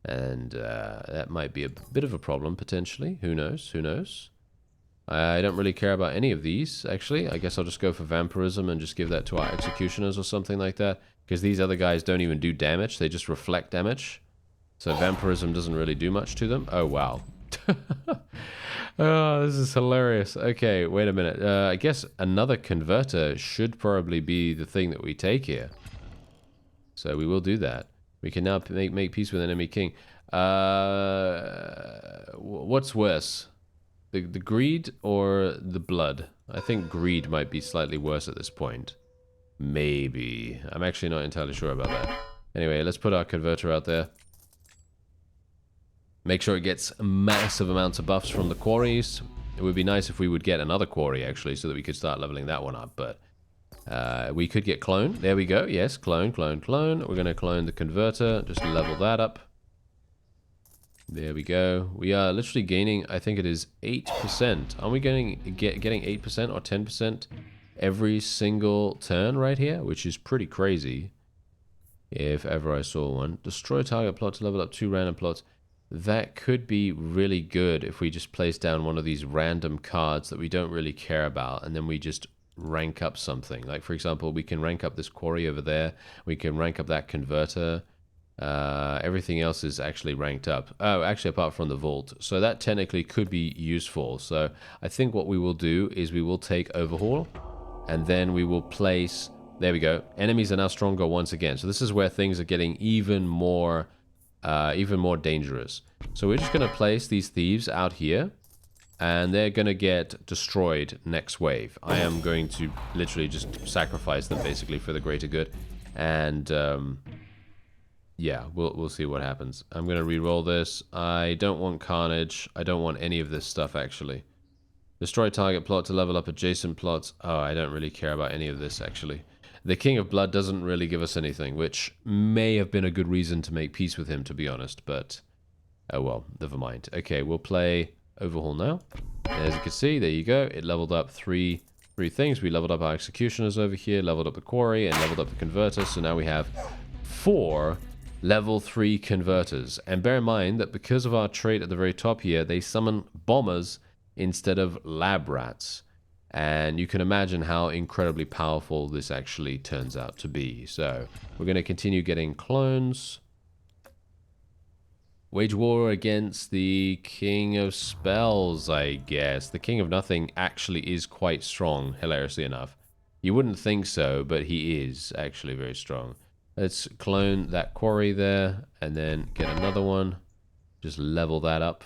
And that might be a bit of a problem potentially. Who knows? Who knows? I don't really care about any of these, actually. I guess I'll just go for vampirism and just give that to our executioners or something like that, because these other guys don't even do damage. They just reflect damage. So vampirism doesn't really do much to them. Oh, wow. Oh, this is hilarious. Okay, wait a minute. I guess another converter should probably be the thing that we take here. So we will do that. We can now make peace with enemy king. What's worse? The greed or the blood? I think greed might be slightly worse at this point. Maybe. I'm actually not entirely sure about that. Anyway, let's put our converter out there. Make sure it gets massive amounts of buffs from the quarries. It would be nice if we would get another quarry, actually, so that we could start leveling that one up. But we could get clone. There we go. Yes, clone, clone, clone. We're going to clone the converter. Just level that up. There we go. We are literally gaining, I think it is 8%. Are we getting 8% or 10% every single turn right here? Which is pretty crazy, if ever I saw one. Destroy target plot to level up 2 random plots. That could be really good if we just place down one of these random cards that we don't really care about, and then we just rank up something. Like, for example, we can rank up this quarry over there. We can rank up that converter. Everything else is actually ranked up. Oh, actually, apart from the vault. So that technically could be useful. So I think what we will do is we will take Overhaul, and then we will place... There we go. Enemies are now stronger once again. So this is where things are getting even more dangerous. So we're just going to place these thieves out here, and they're going to get destroyed next wave. I am going to literally just sacrifice them basically for the greater good. And yeah, we'll see what happens. I'm going to re-roll this. I don't want carnage. I don't want any of this stuff, actually. Destroy target plot to level up adjacent plots. Oh, I don't really care about any of this, actually. The King of Blood doesn't really give us anything, which may have been a good reason to make peace with him, to be honest, but... Oh well, never mind. Okay, we'll play Overhaul now. And as you can see, there you go. It leveled up three things. We leveled up our Executioners over here, leveled up the Quarry, and leveled up the Converter, so now we have 4 level 3 Converters. And bear in mind that because of our trait at the very top here, they summon Bombers instead of Lab Rats. And you can imagine how incredibly powerful this actually turns out to be. So we're going to continue getting clones. Wage war against the King of Spells, I guess. The King of Nothing actually is quite strong, hilariously enough. You wouldn't think so, but he is actually very strong. Let's clone that quarry there, and then get another one. Just level that up.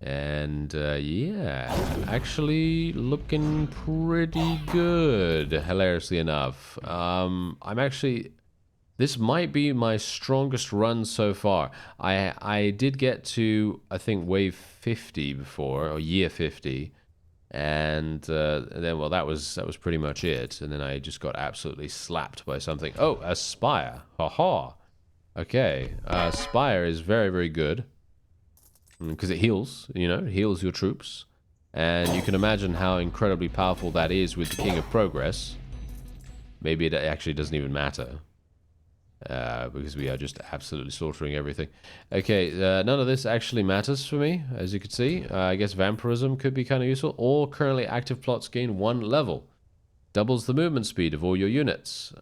And yeah, actually looking pretty good, hilariously enough. I'm actually, this might be my strongest run so far. I did get to, I think, wave 50 before, or year 50, and then, well, that was pretty much it. And then I just got absolutely slapped by something. Oh, a Spire. Haha. Okay, Spire is very, very good. Because it heals, you know, it heals your troops. And you can imagine how incredibly powerful that is with the King of Progress. Maybe it actually doesn't even matter. Because we are just absolutely slaughtering everything. Okay, none of this actually matters for me, as you can see. I guess Vampirism could be kind of useful. All currently active plots gain 1 level. Doubles the movement speed of all your units.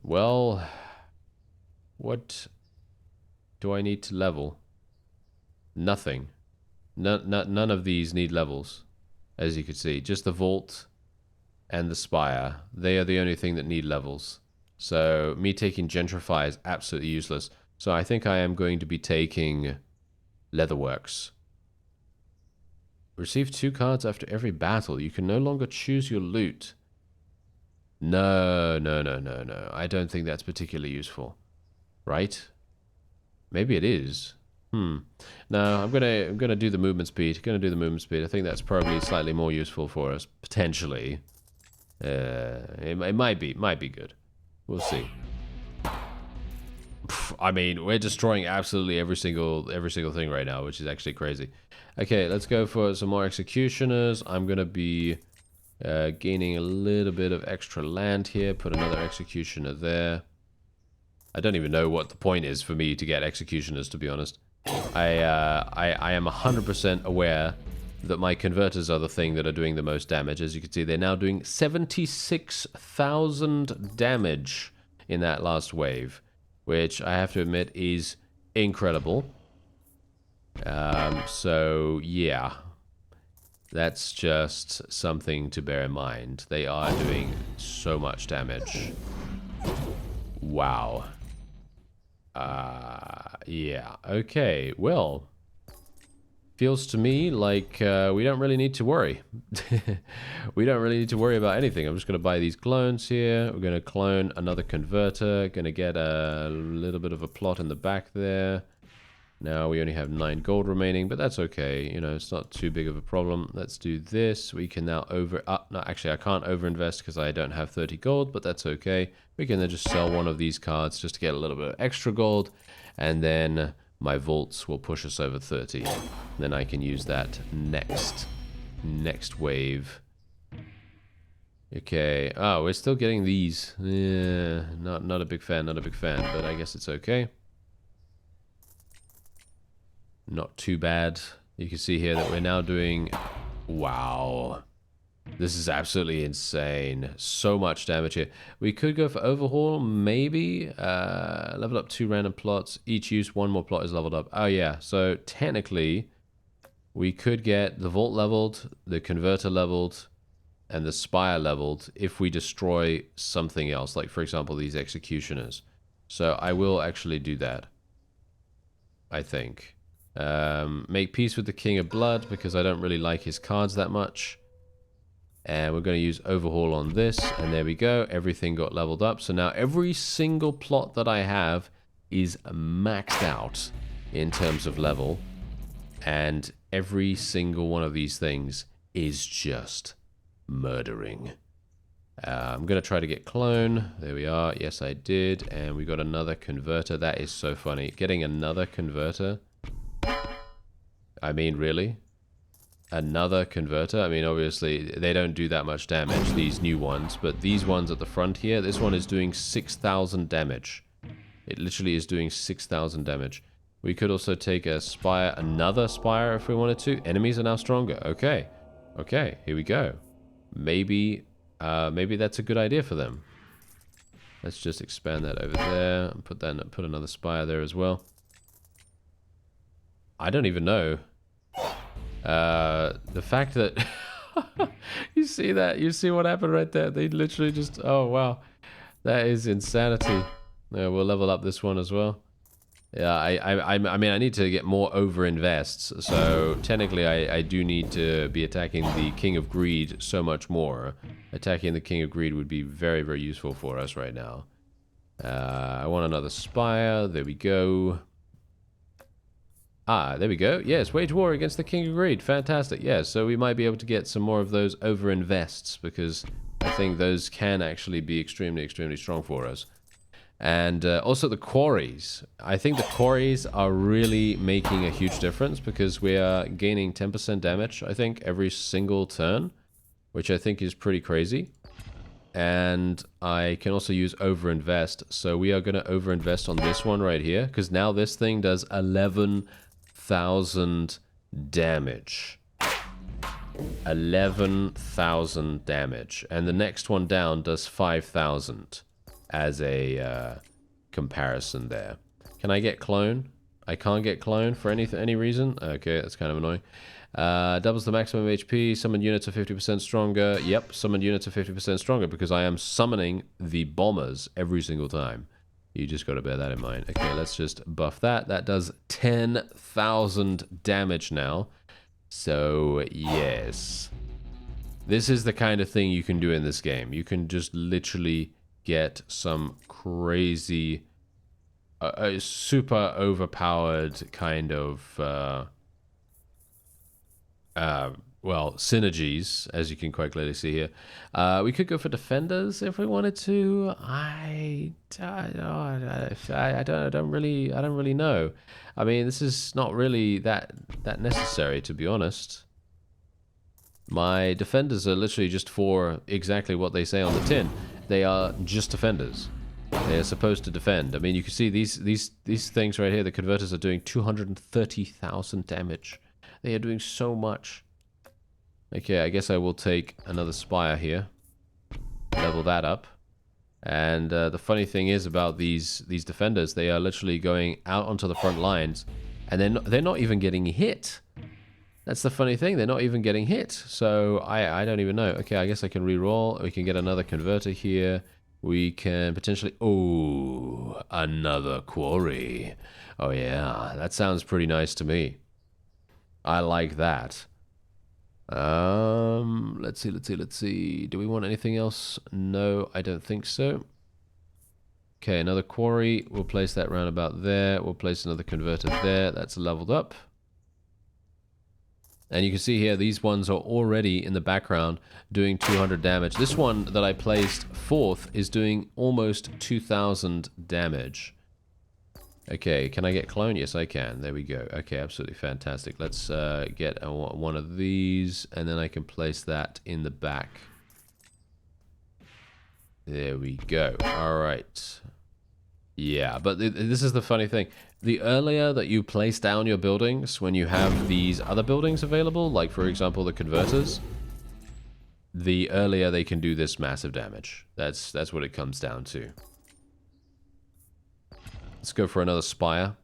Well, what... do I need to level? Nothing. None of these need levels, as you can see. Just the Vault and the Spire. They are the only thing that need levels. So me taking Gentrify is absolutely useless. So I think I am going to be taking Leatherworks. Receive 2 cards after every battle. You can no longer choose your loot. No. I don't think that's particularly useful. Right? Maybe it is. No, I'm gonna do the movement speed. I think that's probably slightly more useful for us potentially. It might be good. We'll see. I mean, we're destroying absolutely every single thing right now, which is actually crazy. Okay, let's go for some more Executioners. I'm gonna be gaining a little bit of extra land here. Put another Executioner there. I don't even know what the point is for me to get Executioners, to be honest. I am 100% aware that my converters are the thing that are doing the most damage. As you can see, they're now doing 76,000 damage in that last wave, which I have to admit is incredible. So, yeah. That's just something to bear in mind. They are doing so much damage. Wow. Yeah, okay, well, feels to me like we don't really need to worry. We don't really need to worry about anything. I'm just going to buy these clones here. We're going to clone another converter. Going to get a little bit of a plot in the back there. Now we only have 9 gold remaining, but that's okay. You know, it's not too big of a problem. Let's do this. We can now no, actually, I can't overinvest because I don't have 30 gold, but that's okay. We can then just sell one of these cards just to get a little bit of extra gold, and then my vaults will push us over 30. Then I can use that next wave. Okay. Oh, we're still getting these. Yeah, not a big fan, but I guess it's okay. Not too bad. You can see here that we're now doing... Wow. This is absolutely insane. So much damage here. We could go for overhaul, maybe. Level up 2 random plots. Each use 1 more plot is leveled up. Oh yeah, so technically we could get the vault leveled, the converter leveled, and the spire leveled if we destroy something else. Like, for example, these executioners. So I will actually do that, I think. Make peace with the King of Blood because I don't really like his cards that much. And we're going to use overhaul on this, and there we go. Everything got leveled up. So now every single plot that I have is maxed out in terms of level, and every single one of these things is just murdering. I'm going to try to get clone. There we are. Yes, I did. And we got another converter. That is so funny. Getting another converter. I mean, really? Another converter? I mean, obviously, they don't do that much damage, these new ones. But these ones at the front here, this one is doing 6,000 damage. It literally is doing 6,000 damage. We could also take a spire, another spire if we wanted to. Enemies are now stronger. Okay. Okay, here we go. Maybe that's a good idea for them. Let's just expand that over there. And put another spire there as well. I don't even know. The fact that you see that, you see what happened right there. They literally just, oh wow, that is insanity. Yeah, we'll level up this one as well. Yeah, I mean, I need to get more over invests. So technically, I do need to be attacking the King of Greed so much more. Attacking the King of Greed would be very, very useful for us right now. I want another spire. There we go. Ah, there we go. Yes, wage war against the King of Greed. Fantastic. Yes, so we might be able to get some more of those over-invests because I think those can actually be extremely, extremely strong for us. And also the quarries. I think the quarries are really making a huge difference because we are gaining 10% damage, I think, every single turn, which I think is pretty crazy. And I can also use overinvest. So we are going to overinvest on this one right here because now this thing does 11,000 damage. 11,000 damage. And the next one down does 5,000 as a comparison there. Can I get clone? I can't get clone for any reason. Okay, that's kind of annoying. Doubles the maximum HP. Summon units are 50% stronger. Yep, summon units are 50% stronger because I am summoning the bombers every single time. You just got to bear that in mind. Okay, let's just buff that. That does 10,000 damage now. So, yes. This is the kind of thing you can do in this game. You can just literally get some crazy, super overpowered kind of, well, synergies, as you can quite clearly see here. We could go for defenders if we wanted to. I don't really know. I mean, this is not really that necessary, to be honest. My defenders are literally just for exactly what they say on the tin. They are just defenders. They are supposed to defend. I mean, you can see these things right here. The converters are doing 230,000 damage. They are doing so much. Okay, I guess I will take another spire here. Level that up. And the funny thing is about these defenders, they are literally going out onto the front lines, and they're not even getting hit. That's the funny thing. They're not even getting hit. So I don't even know. Okay, I guess I can re-roll. We can get another converter here. We can potentially... Oh, another quarry. Oh, yeah. That sounds pretty nice to me. I like that. Let's see. Do we want anything else? No, I don't think so. Okay, another quarry. We'll place that round about there. We'll place another converter there. That's leveled up. And you can see here, these ones are already in the background doing 200 damage. This one that I placed fourth is doing almost 2,000 damage. Okay, can I get clone? Yes, I can. There we go. Okay, absolutely fantastic. Let's get one of these, and then I can place that in the back. There we go. All right. Yeah, but this is the funny thing. The earlier that you place down your buildings, when you have these other buildings available, like for example the converters, the earlier they can do this massive damage. That's what it comes down to. Let's go for another spire.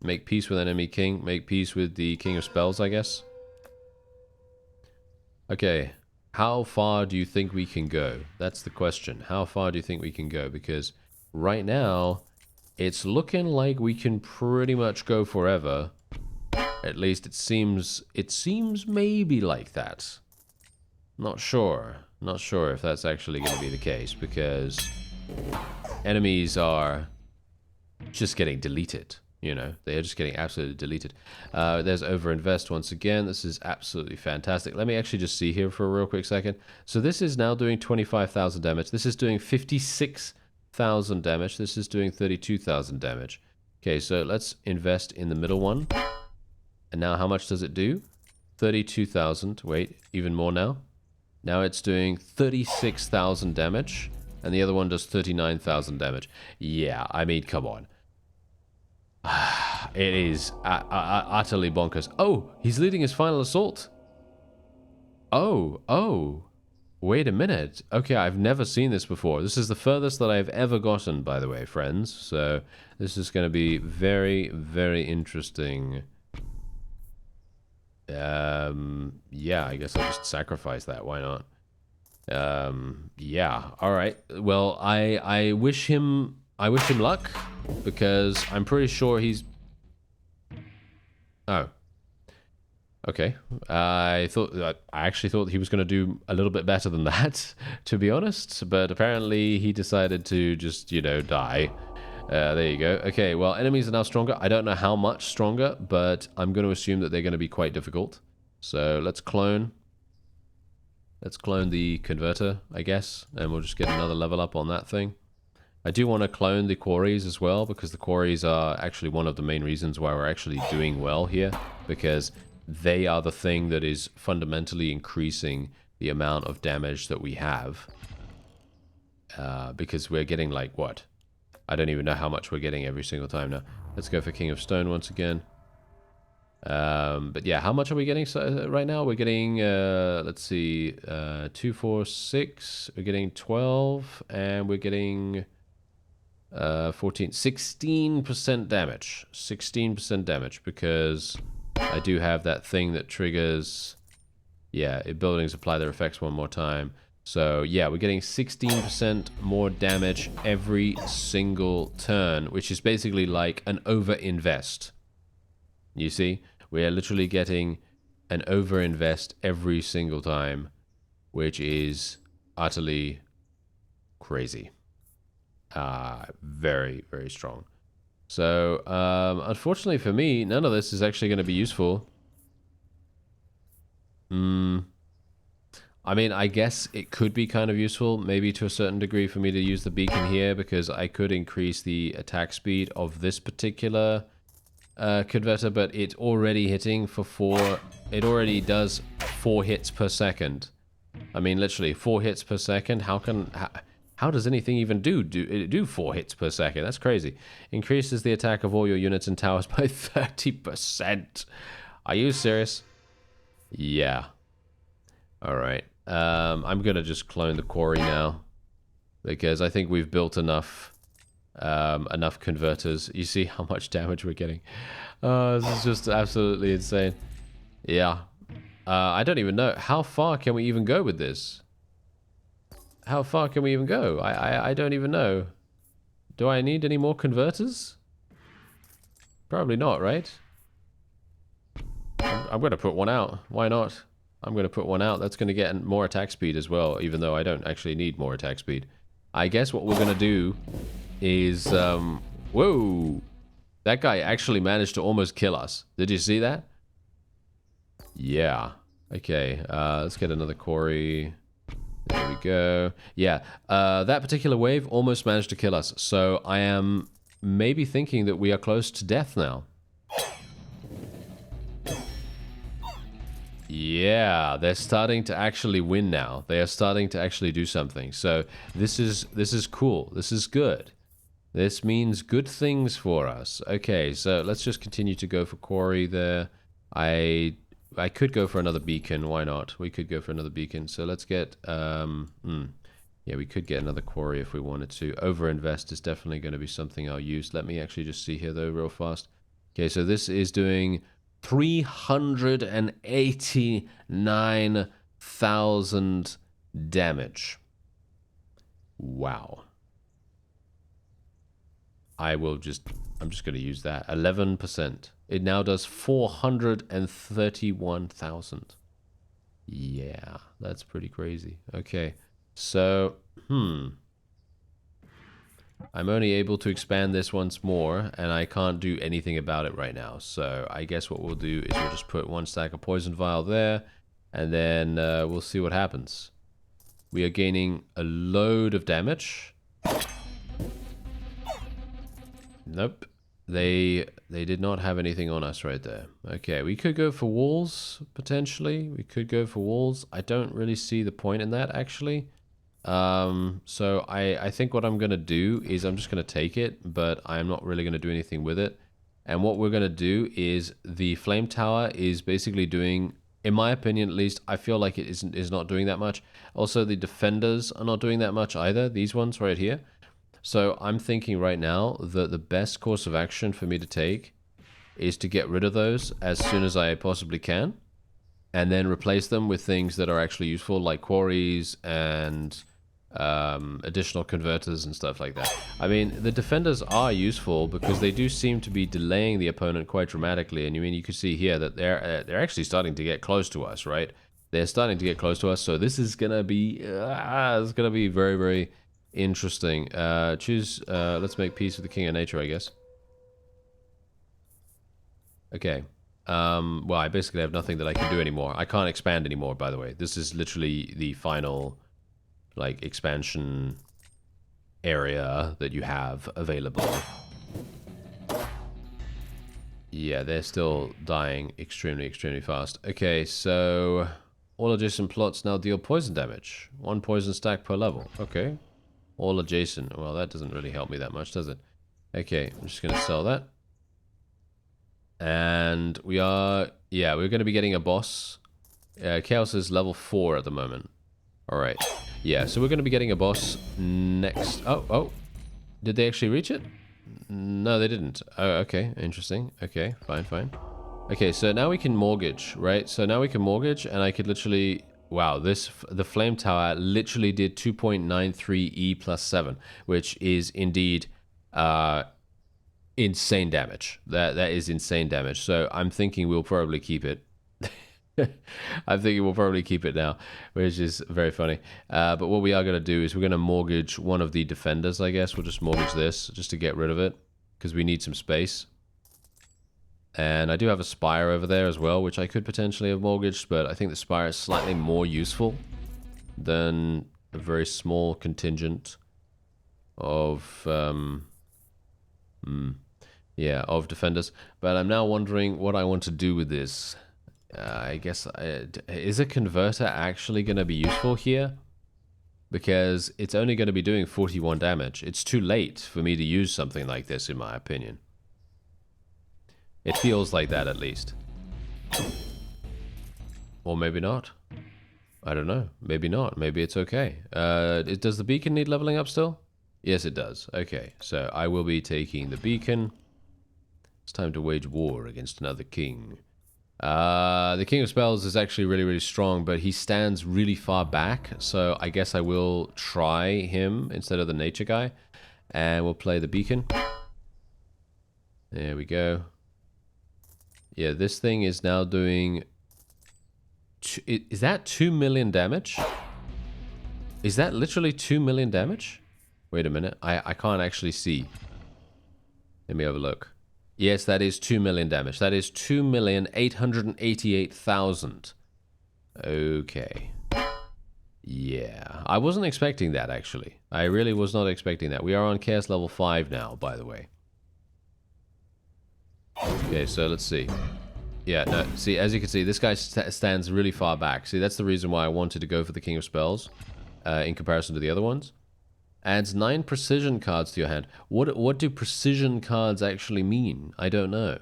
Make peace with enemy king. Make peace with the king of spells, I guess. Okay, how far do you think we can go? That's the question. How far do you think we can go? Because right now, it's looking like we can pretty much go forever. At least it seems maybe like that. Not sure. Not sure if that's actually going to be the case, because enemies are just getting deleted. You know, they are just getting absolutely deleted. There's overinvest once again. This is absolutely fantastic. Let me actually just see here for a real quick second. So this is now doing 25,000 damage. This is doing 56,000 damage. This is doing 32,000 damage. Okay, so let's invest in the middle one. And now how much does it do? 32,000. Wait, even more now. Now it's doing 36,000 damage. And the other one does 39,000 damage. Yeah, I mean, come on. It is utterly bonkers. Oh, he's leading his final assault. Oh. Wait a minute. Okay, I've never seen this before. This is the furthest that I've ever gotten, by the way, friends. So this is going to be very, very interesting. Yeah, I guess I'll just sacrifice that. Why not? Yeah. All right. Well, I wish him luck, because I'm pretty sure he's... Oh. Okay. I actually thought he was going to do a little bit better than that, to be honest. But apparently he decided to just, you know, die. There you go. Okay, well, enemies are now stronger. I don't know how much stronger, but I'm going to assume that they're going to be quite difficult. So let's clone. Let's clone the converter, I guess. And we'll just get another level up on that thing. I do want to clone the quarries as well, because the quarries are actually one of the main reasons why we're actually doing well here, because they are the thing that is fundamentally increasing the amount of damage that we have. Because we're getting, like, what? I don't even know how much we're getting every single time now. Let's go for King of Stone once again. But yeah, how much are we getting right now? We're getting, let's see, 2, 4, 6. We're getting 12, and we're getting... 14, 16% damage. 16% damage, because I do have that thing that triggers... Yeah, buildings apply their effects one more time. So yeah, we're getting 16% more damage every single turn, which is basically like an overinvest. You see? We're literally getting an overinvest every single time, which is utterly crazy. Very, very strong. So, unfortunately for me, none of this is actually going to be useful. I mean, I guess it could be kind of useful, maybe to a certain degree, for me to use the beacon here, because I could increase the attack speed of this particular converter, but it's already hitting for 4... It already does 4 hits per second. I mean, literally, 4 hits per second. How does anything even do 4 hits per second? That's crazy. Increases the attack of all your units and towers by 30%. Are you serious? Yeah. Alright. I'm going to just clone the quarry now, because I think we've built enough converters. You see how much damage we're getting? This is just absolutely insane. Yeah. I don't even know. How far can we even go with this? How far can we even go? I don't even know. Do I need any more converters? Probably not, right? I'm going to put one out. Why not? I'm going to put one out. That's going to get more attack speed as well, even though I don't actually need more attack speed. I guess what we're going to do is, whoa! That guy actually managed to almost kill us. Did you see that? Yeah. Okay, let's get another quarry. There we go. Yeah, that particular wave almost managed to kill us. So I am maybe thinking that we are close to death now. Yeah, they're starting to actually win now. They are starting to actually do something. So this is cool. This is good. This means good things for us. Okay, so let's just continue to go for quarry there. I could go for another beacon. Why not? We could go for another beacon. So let's get yeah, we could get another quarry if we wanted to. Overinvest is definitely going to be something I'll use. Let me actually just see here though real fast. Okay, so this is doing 389,000 damage. Wow. I'm just going to use that. 11%. It now does 431,000. Yeah, that's pretty crazy. Okay, so, I'm only able to expand this once more, and I can't do anything about it right now. So I guess what we'll do is we'll just put one stack of poison vial there, and then we'll see what happens. We are gaining a load of damage. Nope. They did not have anything on us right there. Okay, we could go for walls, potentially. We could go for walls. I don't really see the point in that, actually. So I think what I'm going to do is I'm just going to take it, but I'm not really going to do anything with it. And what we're going to do is the flame tower is basically doing, in my opinion at least, I feel like it is not doing that much. Also, the defenders are not doing that much either, these ones right here. So I'm thinking right now that the best course of action for me to take is to get rid of those as soon as I possibly can, and then replace them with things that are actually useful, like quarries and additional converters and stuff like that. I mean, the defenders are useful because they do seem to be delaying the opponent quite dramatically. And you can see here that they're actually starting to get close to us, right? They're starting to get close to us. So this is gonna be it's gonna be very, very interesting. Let's make peace with the king of nature, I guess. Okay. Well, I basically have nothing that I can do anymore. I can't expand anymore, by the way. This is literally the final, like, expansion area that you have available. Yeah, they're still dying extremely, extremely fast. Okay, so all adjacent plots now deal poison damage. 1 poison stack per level. Okay. All adjacent. Well, that doesn't really help me that much, does it? Okay, I'm just going to sell that. And we are, yeah, we're going to be getting a boss. Chaos is level 4 at the moment. All right. Yeah, so we're going to be getting a boss next. Oh. Did they actually reach it? No, they didn't. Oh, okay. Interesting. Okay, fine. Okay, so now we can mortgage, right? So now we can mortgage, and I could literally... Wow, the flame tower literally did 2.93 E plus 7, which is indeed insane damage. That is insane damage. So I'm thinking we'll probably keep it. I'm thinking we'll probably keep it now, which is very funny. But what we are going to do is we're going to mortgage one of the defenders, I guess. We'll just mortgage this just to get rid of it because we need some space. And I do have a spire over there as well, which I could potentially have mortgaged, but I think the spire is slightly more useful than a very small contingent of of defenders. But I'm now wondering what I want to do with this. I guess, is a converter actually going to be useful here? Because it's only going to be doing 41 damage. It's too late for me to use something like this, in my opinion. It feels like that, at least. Or maybe not. I don't know. Maybe not. Maybe it's okay. Does the beacon need leveling up still? Yes, it does. Okay, so I will be taking the beacon. It's time to wage war against another king. The King of Spells is actually really, really strong, but he stands really far back, so I guess I will try him instead of the nature guy. And we'll play the beacon. There we go. Yeah, this thing is now doing... Is that 2 million damage? Is that literally 2 million damage? Wait a minute. I can't actually see. Let me have a look. Yes, that is 2 million damage. That is 2,888,000. Okay. Yeah. I wasn't expecting that, actually. I really was not expecting that. We are on chaos level 5 now, by the way. Okay, so let's see. Yeah, no, see, as you can see, this guy stands really far back. See, that's the reason why I wanted to go for the King of Spells in comparison to the other ones. Adds 9 precision cards to your hand. What do precision cards actually mean? I don't know.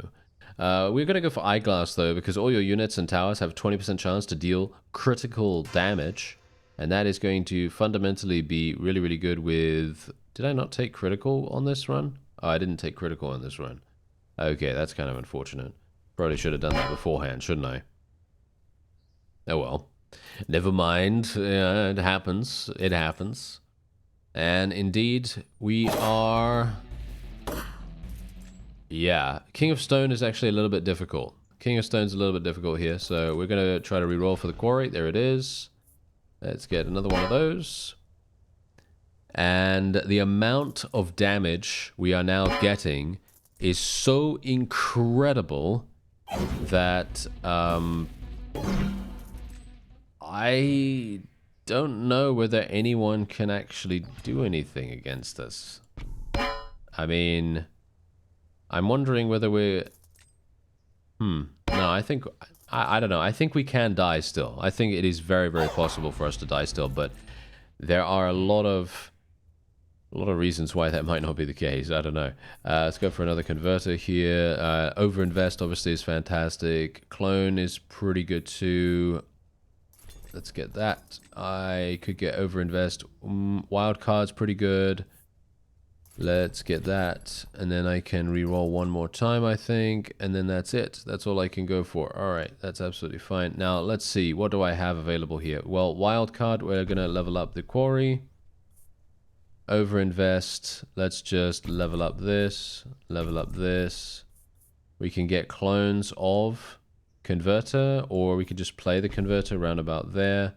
We're going to go for Eyeglass, though, because all your units and towers have 20% chance to deal critical damage. And that is going to fundamentally be really, really good with... Did I not take critical on this run? Oh, I didn't take critical on this run. Okay, that's kind of unfortunate. Probably should have done that beforehand, shouldn't I? Oh well. Never mind. It happens. It happens. And indeed, we are... Yeah, King of Stone is actually a little bit difficult. King of Stone's a little bit difficult here, so we're going to try to reroll for the quarry. There it is. Let's get another one of those. And the amount of damage we are now getting is so incredible that I don't know whether anyone can actually do anything against us. I mean, I'm wondering whether we're... No, I think... I don't know. I think we can die still. I think it is very, very possible for us to die still, but there are a lot of reasons why that might not be the case. I don't know. Let's go for another converter here. Overinvest obviously is fantastic. Clone is pretty good too. Let's get that. I could get overinvest. Wild card's pretty good. Let's get that. And then I can reroll one more time, I think. And then that's it. That's all I can go for. Alright, that's absolutely fine. Now, let's see. What do I have available here? Well, wild card, we're going to level up the quarry. Overinvest. Let's just level up this. Level up this. We can get clones of converter, or we could just play the converter around about there.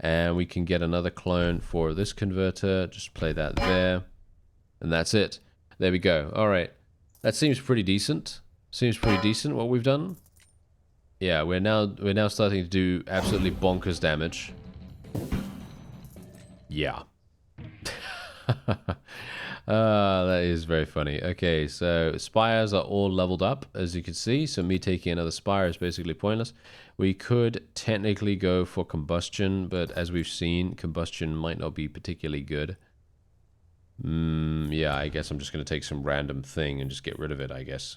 And we can get another clone for this converter. Just play that there. And that's it. There we go. All right. That seems pretty decent. Seems pretty decent what we've done. Yeah, we're now starting to do absolutely bonkers damage. Yeah. That is very funny. Okay, so spires are all leveled up, as you can see. So me taking another spire is basically pointless. We could technically go for combustion, but as we've seen, combustion might not be particularly good. Yeah, I guess I'm just going to take some random thing and just get rid of it, I guess.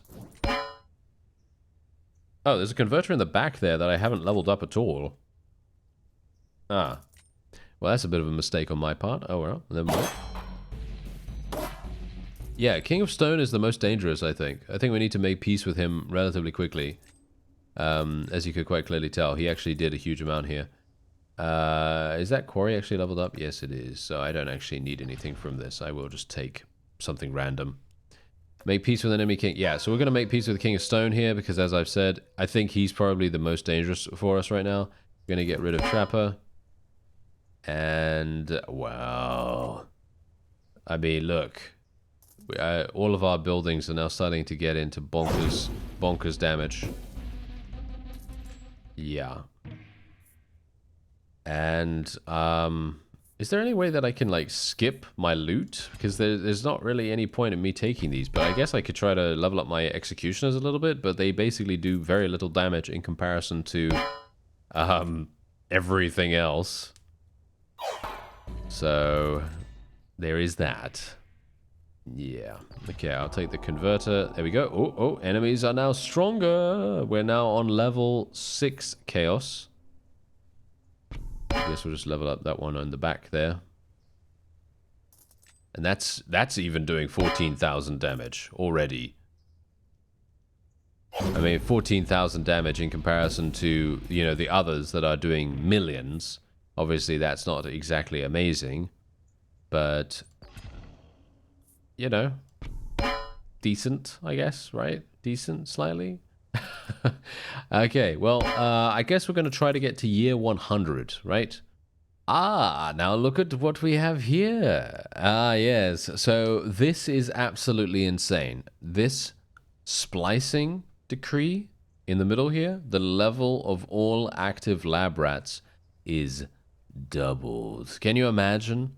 Oh, there's a converter in the back there that I haven't leveled up at all. Ah. Well, that's a bit of a mistake on my part. Oh, well, never mind. Yeah, King of Stone is the most dangerous, I think. I think we need to make peace with him relatively quickly. As you could quite clearly tell, he actually did a huge amount here. Is that quarry actually leveled up? Yes, it is. So I don't actually need anything from this. I will just take something random. Make peace with an enemy king. Yeah, so we're going to make peace with the King of Stone here because, as I've said, I think he's probably the most dangerous for us right now. We're going to get rid of Trapper. And, wow. I mean, look. All of our buildings are now starting to get into bonkers damage. Yeah. And, is there any way that I can, like, skip my loot? Because there's not really any point in me taking these, but I guess I could try to level up my executioners a little bit, but they basically do very little damage in comparison to, everything else. So, there is that. Yeah. Okay, I'll take the converter. There we go. Oh, enemies are now stronger. We're now on level 6 chaos. I guess we'll just level up that one on the back there. And that's even doing 14,000 damage already. I mean, 14,000 damage in comparison to, you know, the others that are doing millions. Obviously, that's not exactly amazing. But, you know, decent, I guess, right? Decent, slightly. Okay, well, I guess we're going to try to get to year 100, right? Ah, now look at what we have here. Ah, yes. So this is absolutely insane. This splicing decree in the middle here, the level of all active lab rats is doubled. Can you imagine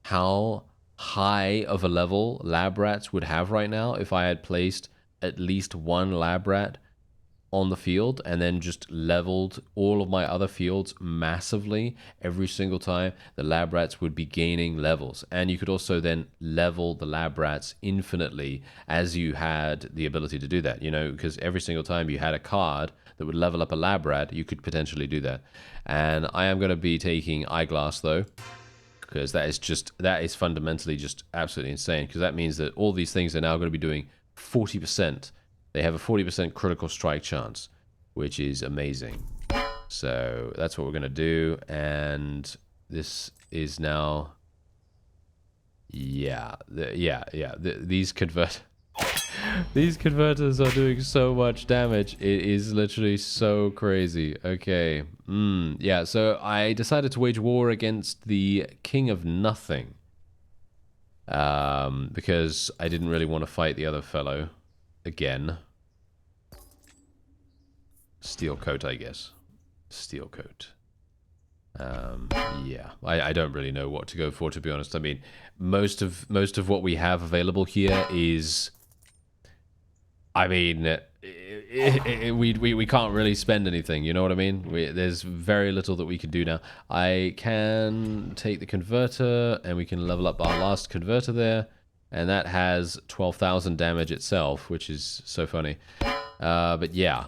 how high of a level lab rats would have right now if I had placed at least one lab rat on the field and then just leveled all of my other fields massively every single time? The lab rats would be gaining levels, and you could also then level the lab rats infinitely as you had the ability to do that, you know, because every single time you had a card that would level up a lab rat, you could potentially do that. And I am going to be taking eyeglass though, because that is fundamentally just absolutely insane, because that means that all these things are now going to be doing 40%. They have a 40% critical strike chance, which is amazing. So that's what we're going to do. And this is now... Yeah. These converters are doing so much damage. It is literally so crazy. Okay. Yeah, so I decided to wage war against the King of Nothing. Because I didn't really want to fight the other fellow again. Steel coat, I guess. Steel coat. Yeah, I don't really know what to go for, to be honest. I mean, most of what we have available here is, I mean, we can't really spend anything. You know what I mean? There's very little that we can do now. I can take the converter and we can level up our last converter there, and that has 12,000 damage itself, which is so funny. But yeah.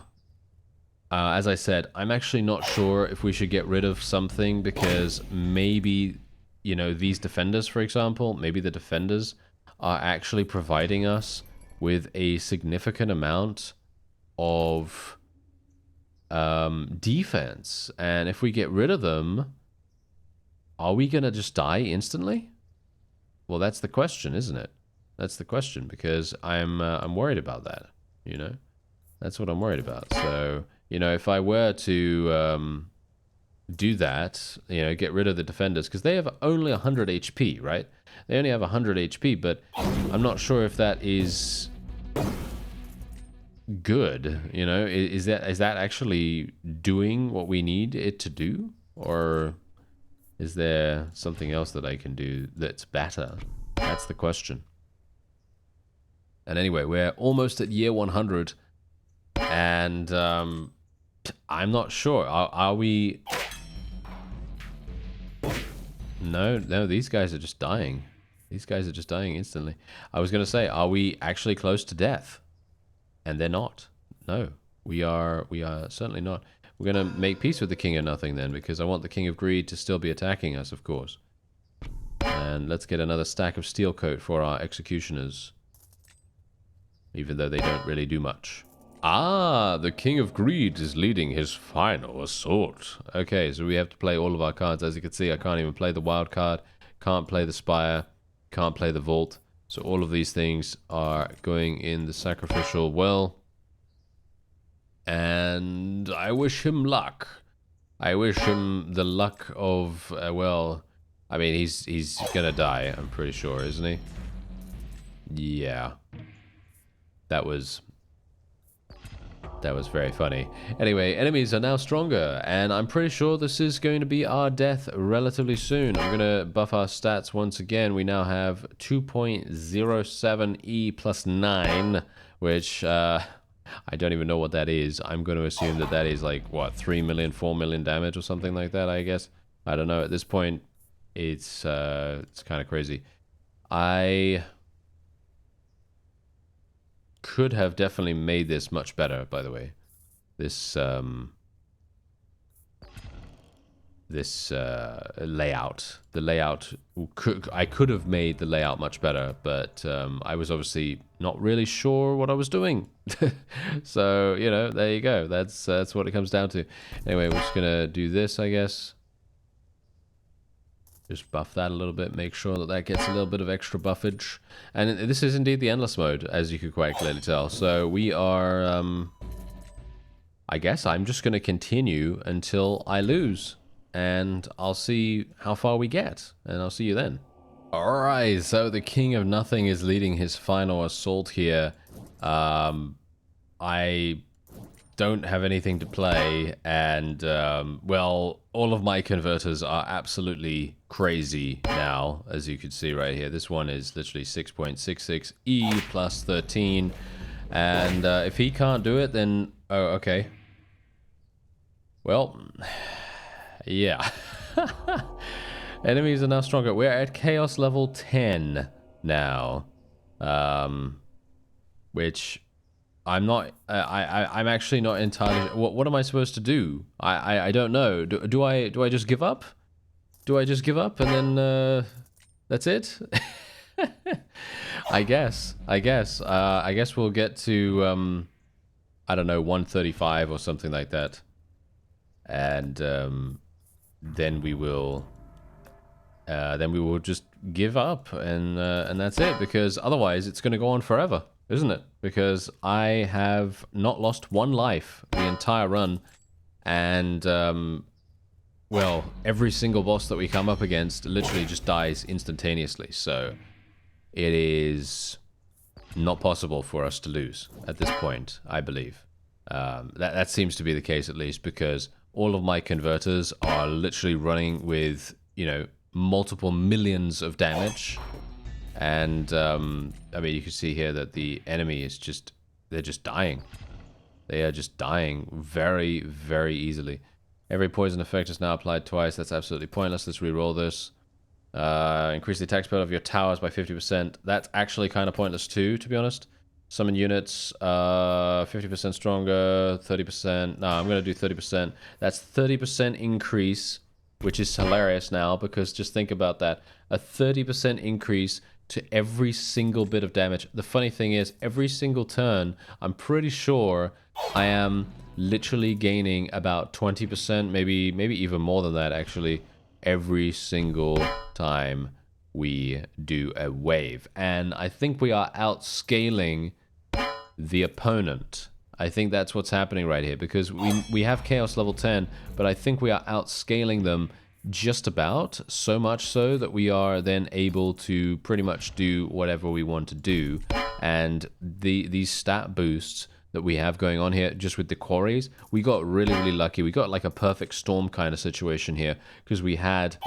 As I said, I'm actually not sure if we should get rid of something, because maybe, you know, these defenders, for example, maybe the defenders are actually providing us with a significant amount of defense. And if we get rid of them, are we going to just die instantly? Well, that's the question, isn't it? That's the question, because I'm worried about that, you know? That's what I'm worried about. So... You know, if I were to do that, you know, get rid of the defenders, because they have only 100 HP, right? They only have 100 HP, but I'm not sure if that is good, you know? Is that actually doing what we need it to do? Or is there something else that I can do that's better? That's the question. And anyway, we're almost at year 100, and... I'm not sure. Are we... No, these guys are just dying. These guys are just dying instantly. I was going to say, are we actually close to death? And they're not. No, we are certainly not. We're going to make peace with the King of Nothing then, because I want the King of Greed to still be attacking us, of course. And let's get another stack of steel coat for our executioners. Even though they don't really do much. Ah, the King of Greed is leading his final assault. Okay, so we have to play all of our cards. As you can see, I can't even play the wild card, can't play the Spire, can't play the Vault. So all of these things are going in the sacrificial well. And I wish him luck. I wish him the luck of, well, I mean, he's gonna die, I'm pretty sure, isn't he? Yeah. That was very funny. Anyway, enemies are now stronger, and I'm pretty sure this is going to be our death relatively soon. I'm going to buff our stats once again. We now have 2.07E plus 9, which I don't even know what that is. I'm going to assume that is like, what, 3 million, 4 million damage or something like that, I guess. I don't know. At this point, it's kind of crazy. I... could have definitely made this much better, by the way. This layout. The layout, I could have made the layout much better, but I was obviously not really sure what I was doing. So, you know, there you go. That's what it comes down to. Anyway, we're just gonna do this, I guess. Just buff that a little bit, make sure that gets a little bit of extra buffage. And this is indeed the endless mode, as you could quite clearly tell. So we are, I guess I'm just going to continue until I lose. and I'll see how far we get, and I'll see you then. Alright, so the King of Nothing is leading his final assault here. I don't have anything to play, and, well, all of my converters are absolutely crazy now, as you can see right here. This one is literally 6.66 E plus 13, and if he can't do it, then, oh, okay. Well, yeah. Enemies are now stronger. We're at Chaos level 10 now, which I'm not. I'm actually not entirely. What am I supposed to do? I don't know. Do I just give up? Do I just give up and then that's it? I guess. I guess we'll get to I don't know, 135 or something like that, and then we will just give up, and that's it, because otherwise it's going to go on forever, isn't it? Because I have not lost one life the entire run, and well, every single boss that we come up against literally just dies instantaneously, so it is not possible for us to lose at this point, I believe. That seems to be the case, at least, because all of my converters are literally running with, you know, multiple millions of damage, and I mean, you can see here that the enemy is just, they're just dying. They are just dying very, very easily. Every poison effect is now applied twice. That's absolutely pointless. Let's re-roll this. Increase the attack speed of your towers by 50%. That's actually kind of pointless too, to be honest. Summon units, 50% stronger, 30%. No, I'm going to do 30%. That's 30% increase, which is hilarious now, because just think about that. A 30% increase to every single bit of damage. The funny thing is, every single turn, I'm pretty sure I am literally gaining about 20%, maybe even more than that, actually, every single time we do a wave. And I think we are outscaling the opponent. I think that's what's happening right here, because we have Chaos level 10, but I think we are outscaling them just about, so much so that we are then able to pretty much do whatever we want to do. And these stat boosts that we have going on here, just with the quarries, we got really, really lucky. We got like a perfect storm kind of situation here, because we had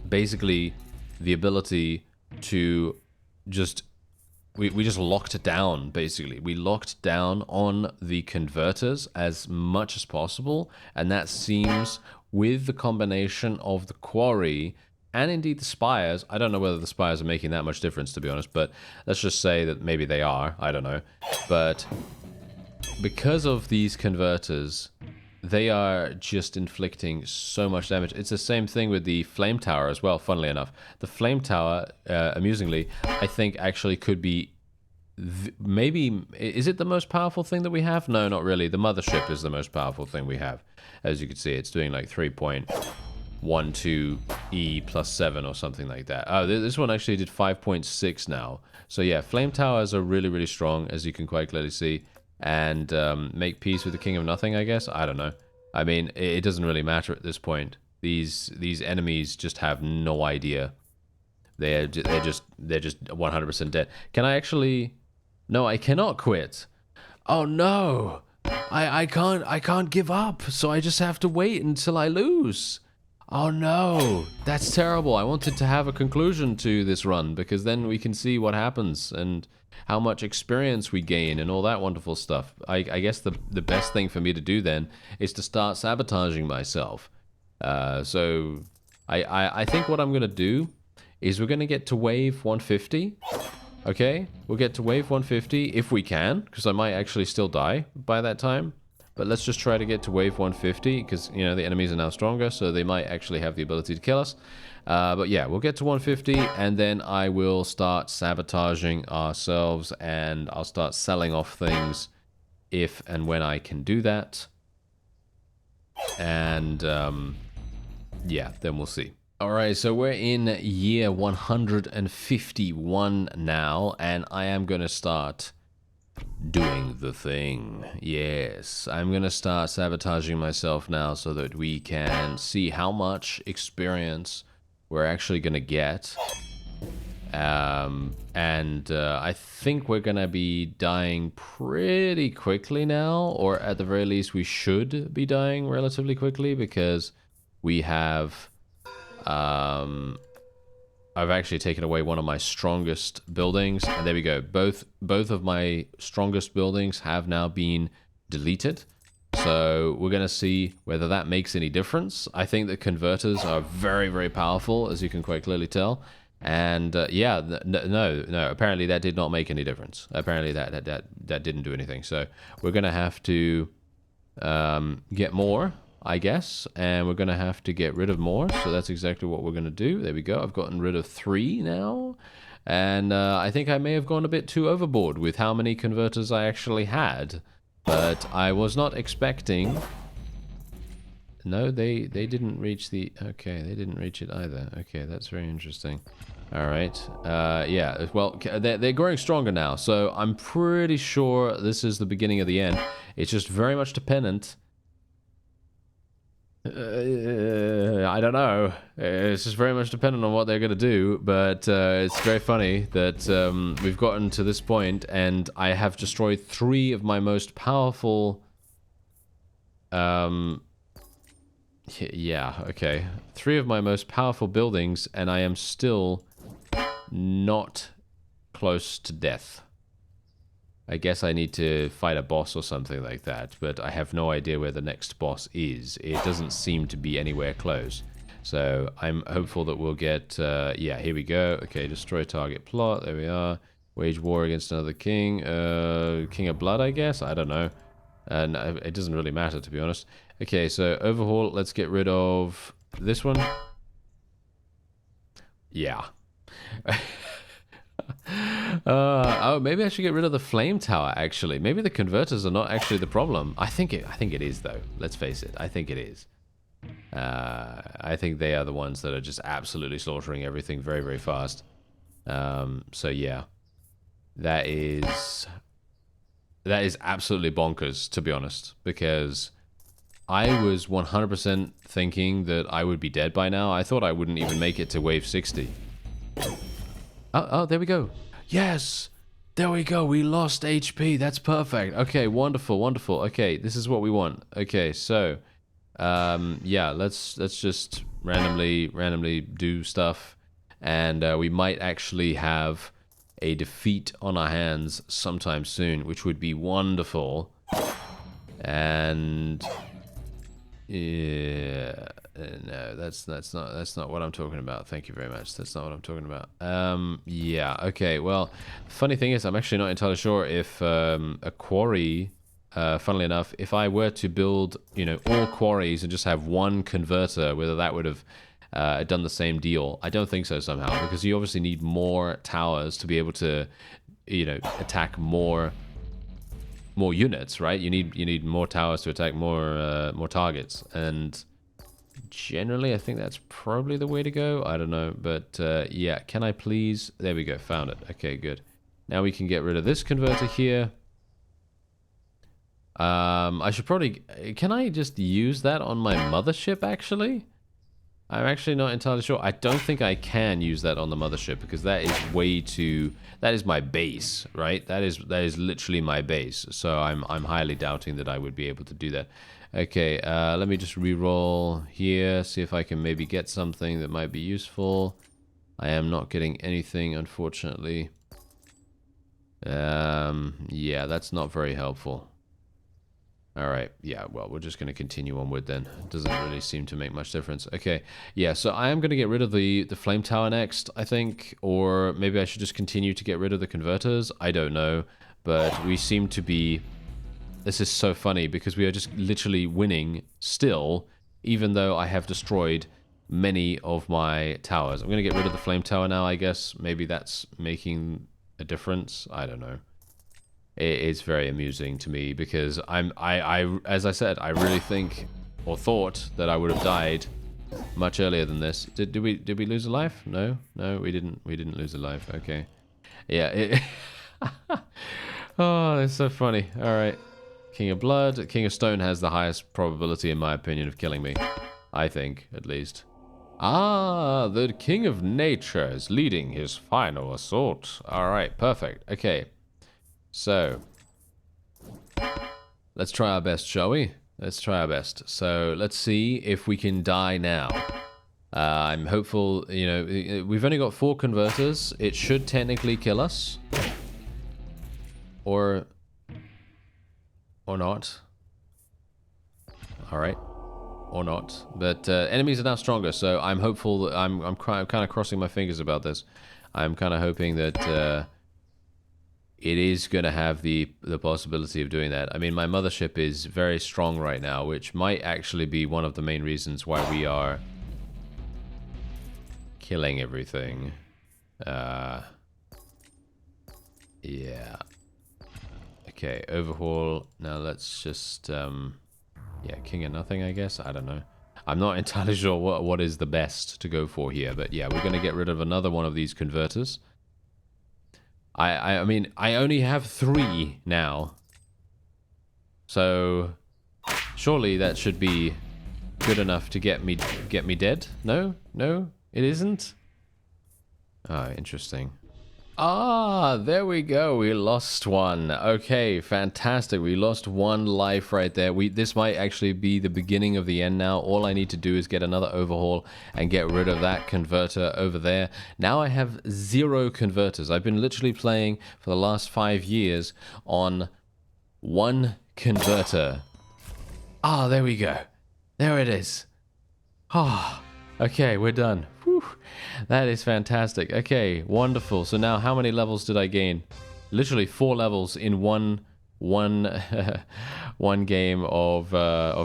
basically the ability to just, we just locked it down, basically. We locked down on the converters as much as possible, and that seems, with the combination of the quarry and indeed the spires, I don't know whether the spires are making that much difference, to be honest, but let's just say that maybe they are, I don't know. But because of these converters, they are just inflicting so much damage. It's the same thing with the flame tower as well, funnily enough. The flame tower, amusingly, I think actually could be, maybe, is it the most powerful thing that we have? No, not really. The mothership is the most powerful thing we have. As you can see, it's doing like 3.12 E plus 7 or something like that. Oh, this one actually did 5.6 now. So yeah, flame towers are really, really strong, as you can quite clearly see. And make peace with the King of Nothing, I guess. I don't know. I mean, it doesn't really matter at this point. These enemies just have no idea. They're just 100% dead. Can I actually? No, I cannot quit. Oh no! I can't give up. So I just have to wait until I lose. Oh no, that's terrible. I wanted to have a conclusion to this run, because then we can see what happens and how much experience we gain and all that wonderful stuff. I guess the best thing for me to do then is to start sabotaging myself. So I think what I'm going to do is we're going to get to wave 150. Okay, we'll get to wave 150 if we can, because I might actually still die by that time. But let's just try to get to wave 150, because, you know, the enemies are now stronger, so they might actually have the ability to kill us. But yeah, we'll get to 150, and then I will start sabotaging ourselves, and I'll start selling off things if and when I can do that. And, yeah, then we'll see. Alright, so we're in year 151 now, and I am going to start doing the thing. Yes, I'm gonna start sabotaging myself now so that we can see how much experience we're actually gonna get. I think we're gonna be dying pretty quickly now, or at the very least we should be dying relatively quickly, because we have I've actually taken away one of my strongest buildings, and there we go. Both of my strongest buildings have now been deleted. So we're going to see whether that makes any difference. I think that converters are very, very powerful, as you can quite clearly tell. And yeah, no, apparently that did not make any difference. Apparently that didn't do anything. So we're going to have to get more, I guess, and we're going to have to get rid of more, so that's exactly what we're going to do. There we go. I've gotten rid of 3 now, and I think I may have gone a bit too overboard with how many converters I actually had, but I was not expecting... No, they didn't reach the... Okay, they didn't reach it either. Okay, that's very interesting. All right. Yeah, well, they're growing stronger now, so I'm pretty sure this is the beginning of the end. It's just very much dependent... I don't know. It's just very much dependent on what they're going to do, but it's very funny that we've gotten to this point, and I have destroyed 3 of my most powerful... yeah, okay. 3 of my most powerful buildings, and I am still not close to death. I guess I need to fight a boss or something like that, but I have no idea where the next boss is. It doesn't seem to be anywhere close. So I'm hopeful that we'll get... yeah, here we go. Okay, destroy target plot. There we are. Wage war against another king. King of Blood, I guess? I don't know. And it doesn't really matter, to be honest. Okay, so overhaul. Let's get rid of this one. Yeah. Oh, maybe I should get rid of the flame tower, actually. Maybe the converters are not actually the problem. I think it is, though. Let's face it. I think it is. I think they are the ones that are just absolutely slaughtering everything very, very fast. So, yeah. That is absolutely bonkers, to be honest. Because I was 100% thinking that I would be dead by now. I thought I wouldn't even make it to wave 60. Oh, there we go. Yes! There we go. We lost HP. That's perfect. Okay, wonderful, wonderful. Okay, this is what we want. Okay, so... yeah, let's just randomly do stuff. And we might actually have a defeat on our hands sometime soon, which would be wonderful. And... yeah... no, that's not what I'm talking about. Thank you very much. That's not what I'm talking about. Yeah, okay. Well, funny thing is, I'm actually not entirely sure if a quarry, funnily enough, if I were to build, you know, all quarries and just have one converter, whether that would have done the same deal. I don't think so somehow, because you obviously need more towers to be able to, you know, attack more units, right? You need more towers to attack more targets, and generally I think that's probably the way to go. I don't know, but yeah, can I please... there we go, found it. Okay, good. Now we can get rid of this converter here. I should probably... can I just use that on my mothership, actually? I'm actually not entirely sure. I don't think I can use that on the mothership, because that is way too... that is my base, right? That is literally my base. So I'm highly doubting that I would be able to do that. Okay, let me just re-roll here, see if I can maybe get something that might be useful. I am not getting anything, unfortunately. Yeah, that's not very helpful. Alright, yeah, well, we're just going to continue onward then. It doesn't really seem to make much difference. Okay, yeah, so I am going to get rid of the flame tower next, I think. Or maybe I should just continue to get rid of the converters. I don't know, but we seem to be... this is so funny, because we are just literally winning still, even though I have destroyed many of my towers. I'm going to get rid of the flame tower now, I guess. Maybe that's making a difference. I don't know. It's very amusing to me, because as I said, I really think, or thought, that I would have died much earlier than this. Did we lose a life? No, we didn't lose a life. Okay, yeah. Oh, that's so funny. Alright. King of Blood. King of Stone has the highest probability, in my opinion, of killing me. I think, at least. Ah, the King of Nature is leading his final assault. Alright, perfect. Okay. So, let's try our best, shall we? Let's try our best. So, let's see if we can die now. I'm hopeful, you know, we've only got 4 converters. It should technically kill us. Or not. Alright. Or not. But enemies are now stronger, so I'm hopeful that I'm kind of crossing my fingers about this. I'm kind of hoping that it is going to have the possibility of doing that. I mean, my mothership is very strong right now, which might actually be one of the main reasons why we are killing everything. Yeah. Okay, overhaul. Now let's just, yeah, King of Nothing, I guess. I don't know. I'm not entirely sure what is the best to go for here, but yeah, we're going to get rid of another one of these converters. I mean, I only have 3 now. So, surely that should be good enough to get me dead? No? No? It isn't? Oh, interesting. Ah, there we go. We lost one. Okay, fantastic. We lost 1 life right there. This might actually be the beginning of the end now. All I need to do is get another overhaul and get rid of that converter over there. Now I have 0 converters. I've been literally playing for the last 5 years on 1 converter. Ah, there we go. There it is. Ah, okay, we're done. Whew. That is fantastic. Okay, wonderful. So now how many levels did I gain? Literally 4 levels in one game of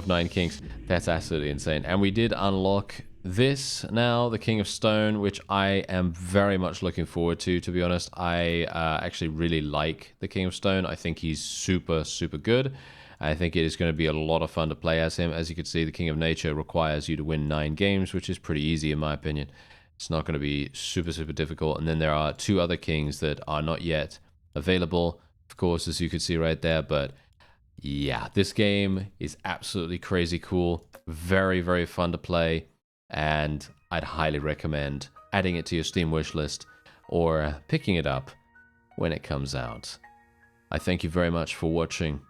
9 Kings. That's absolutely insane. And we did unlock this now, the King of Stone, which I am very much looking forward to be honest. I actually really like the King of Stone. I think he's super, super good. I think it is going to be a lot of fun to play as him. As you can see, the King of Nature requires you to win 9 games, which is pretty easy in my opinion. It's not going to be super, super difficult. And then there are 2 other kings that are not yet available, of course, as you can see right there. But yeah, this game is absolutely crazy cool. Very, very fun to play. And I'd highly recommend adding it to your Steam wishlist or picking it up when it comes out. I thank you very much for watching,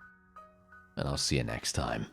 and I'll see you next time.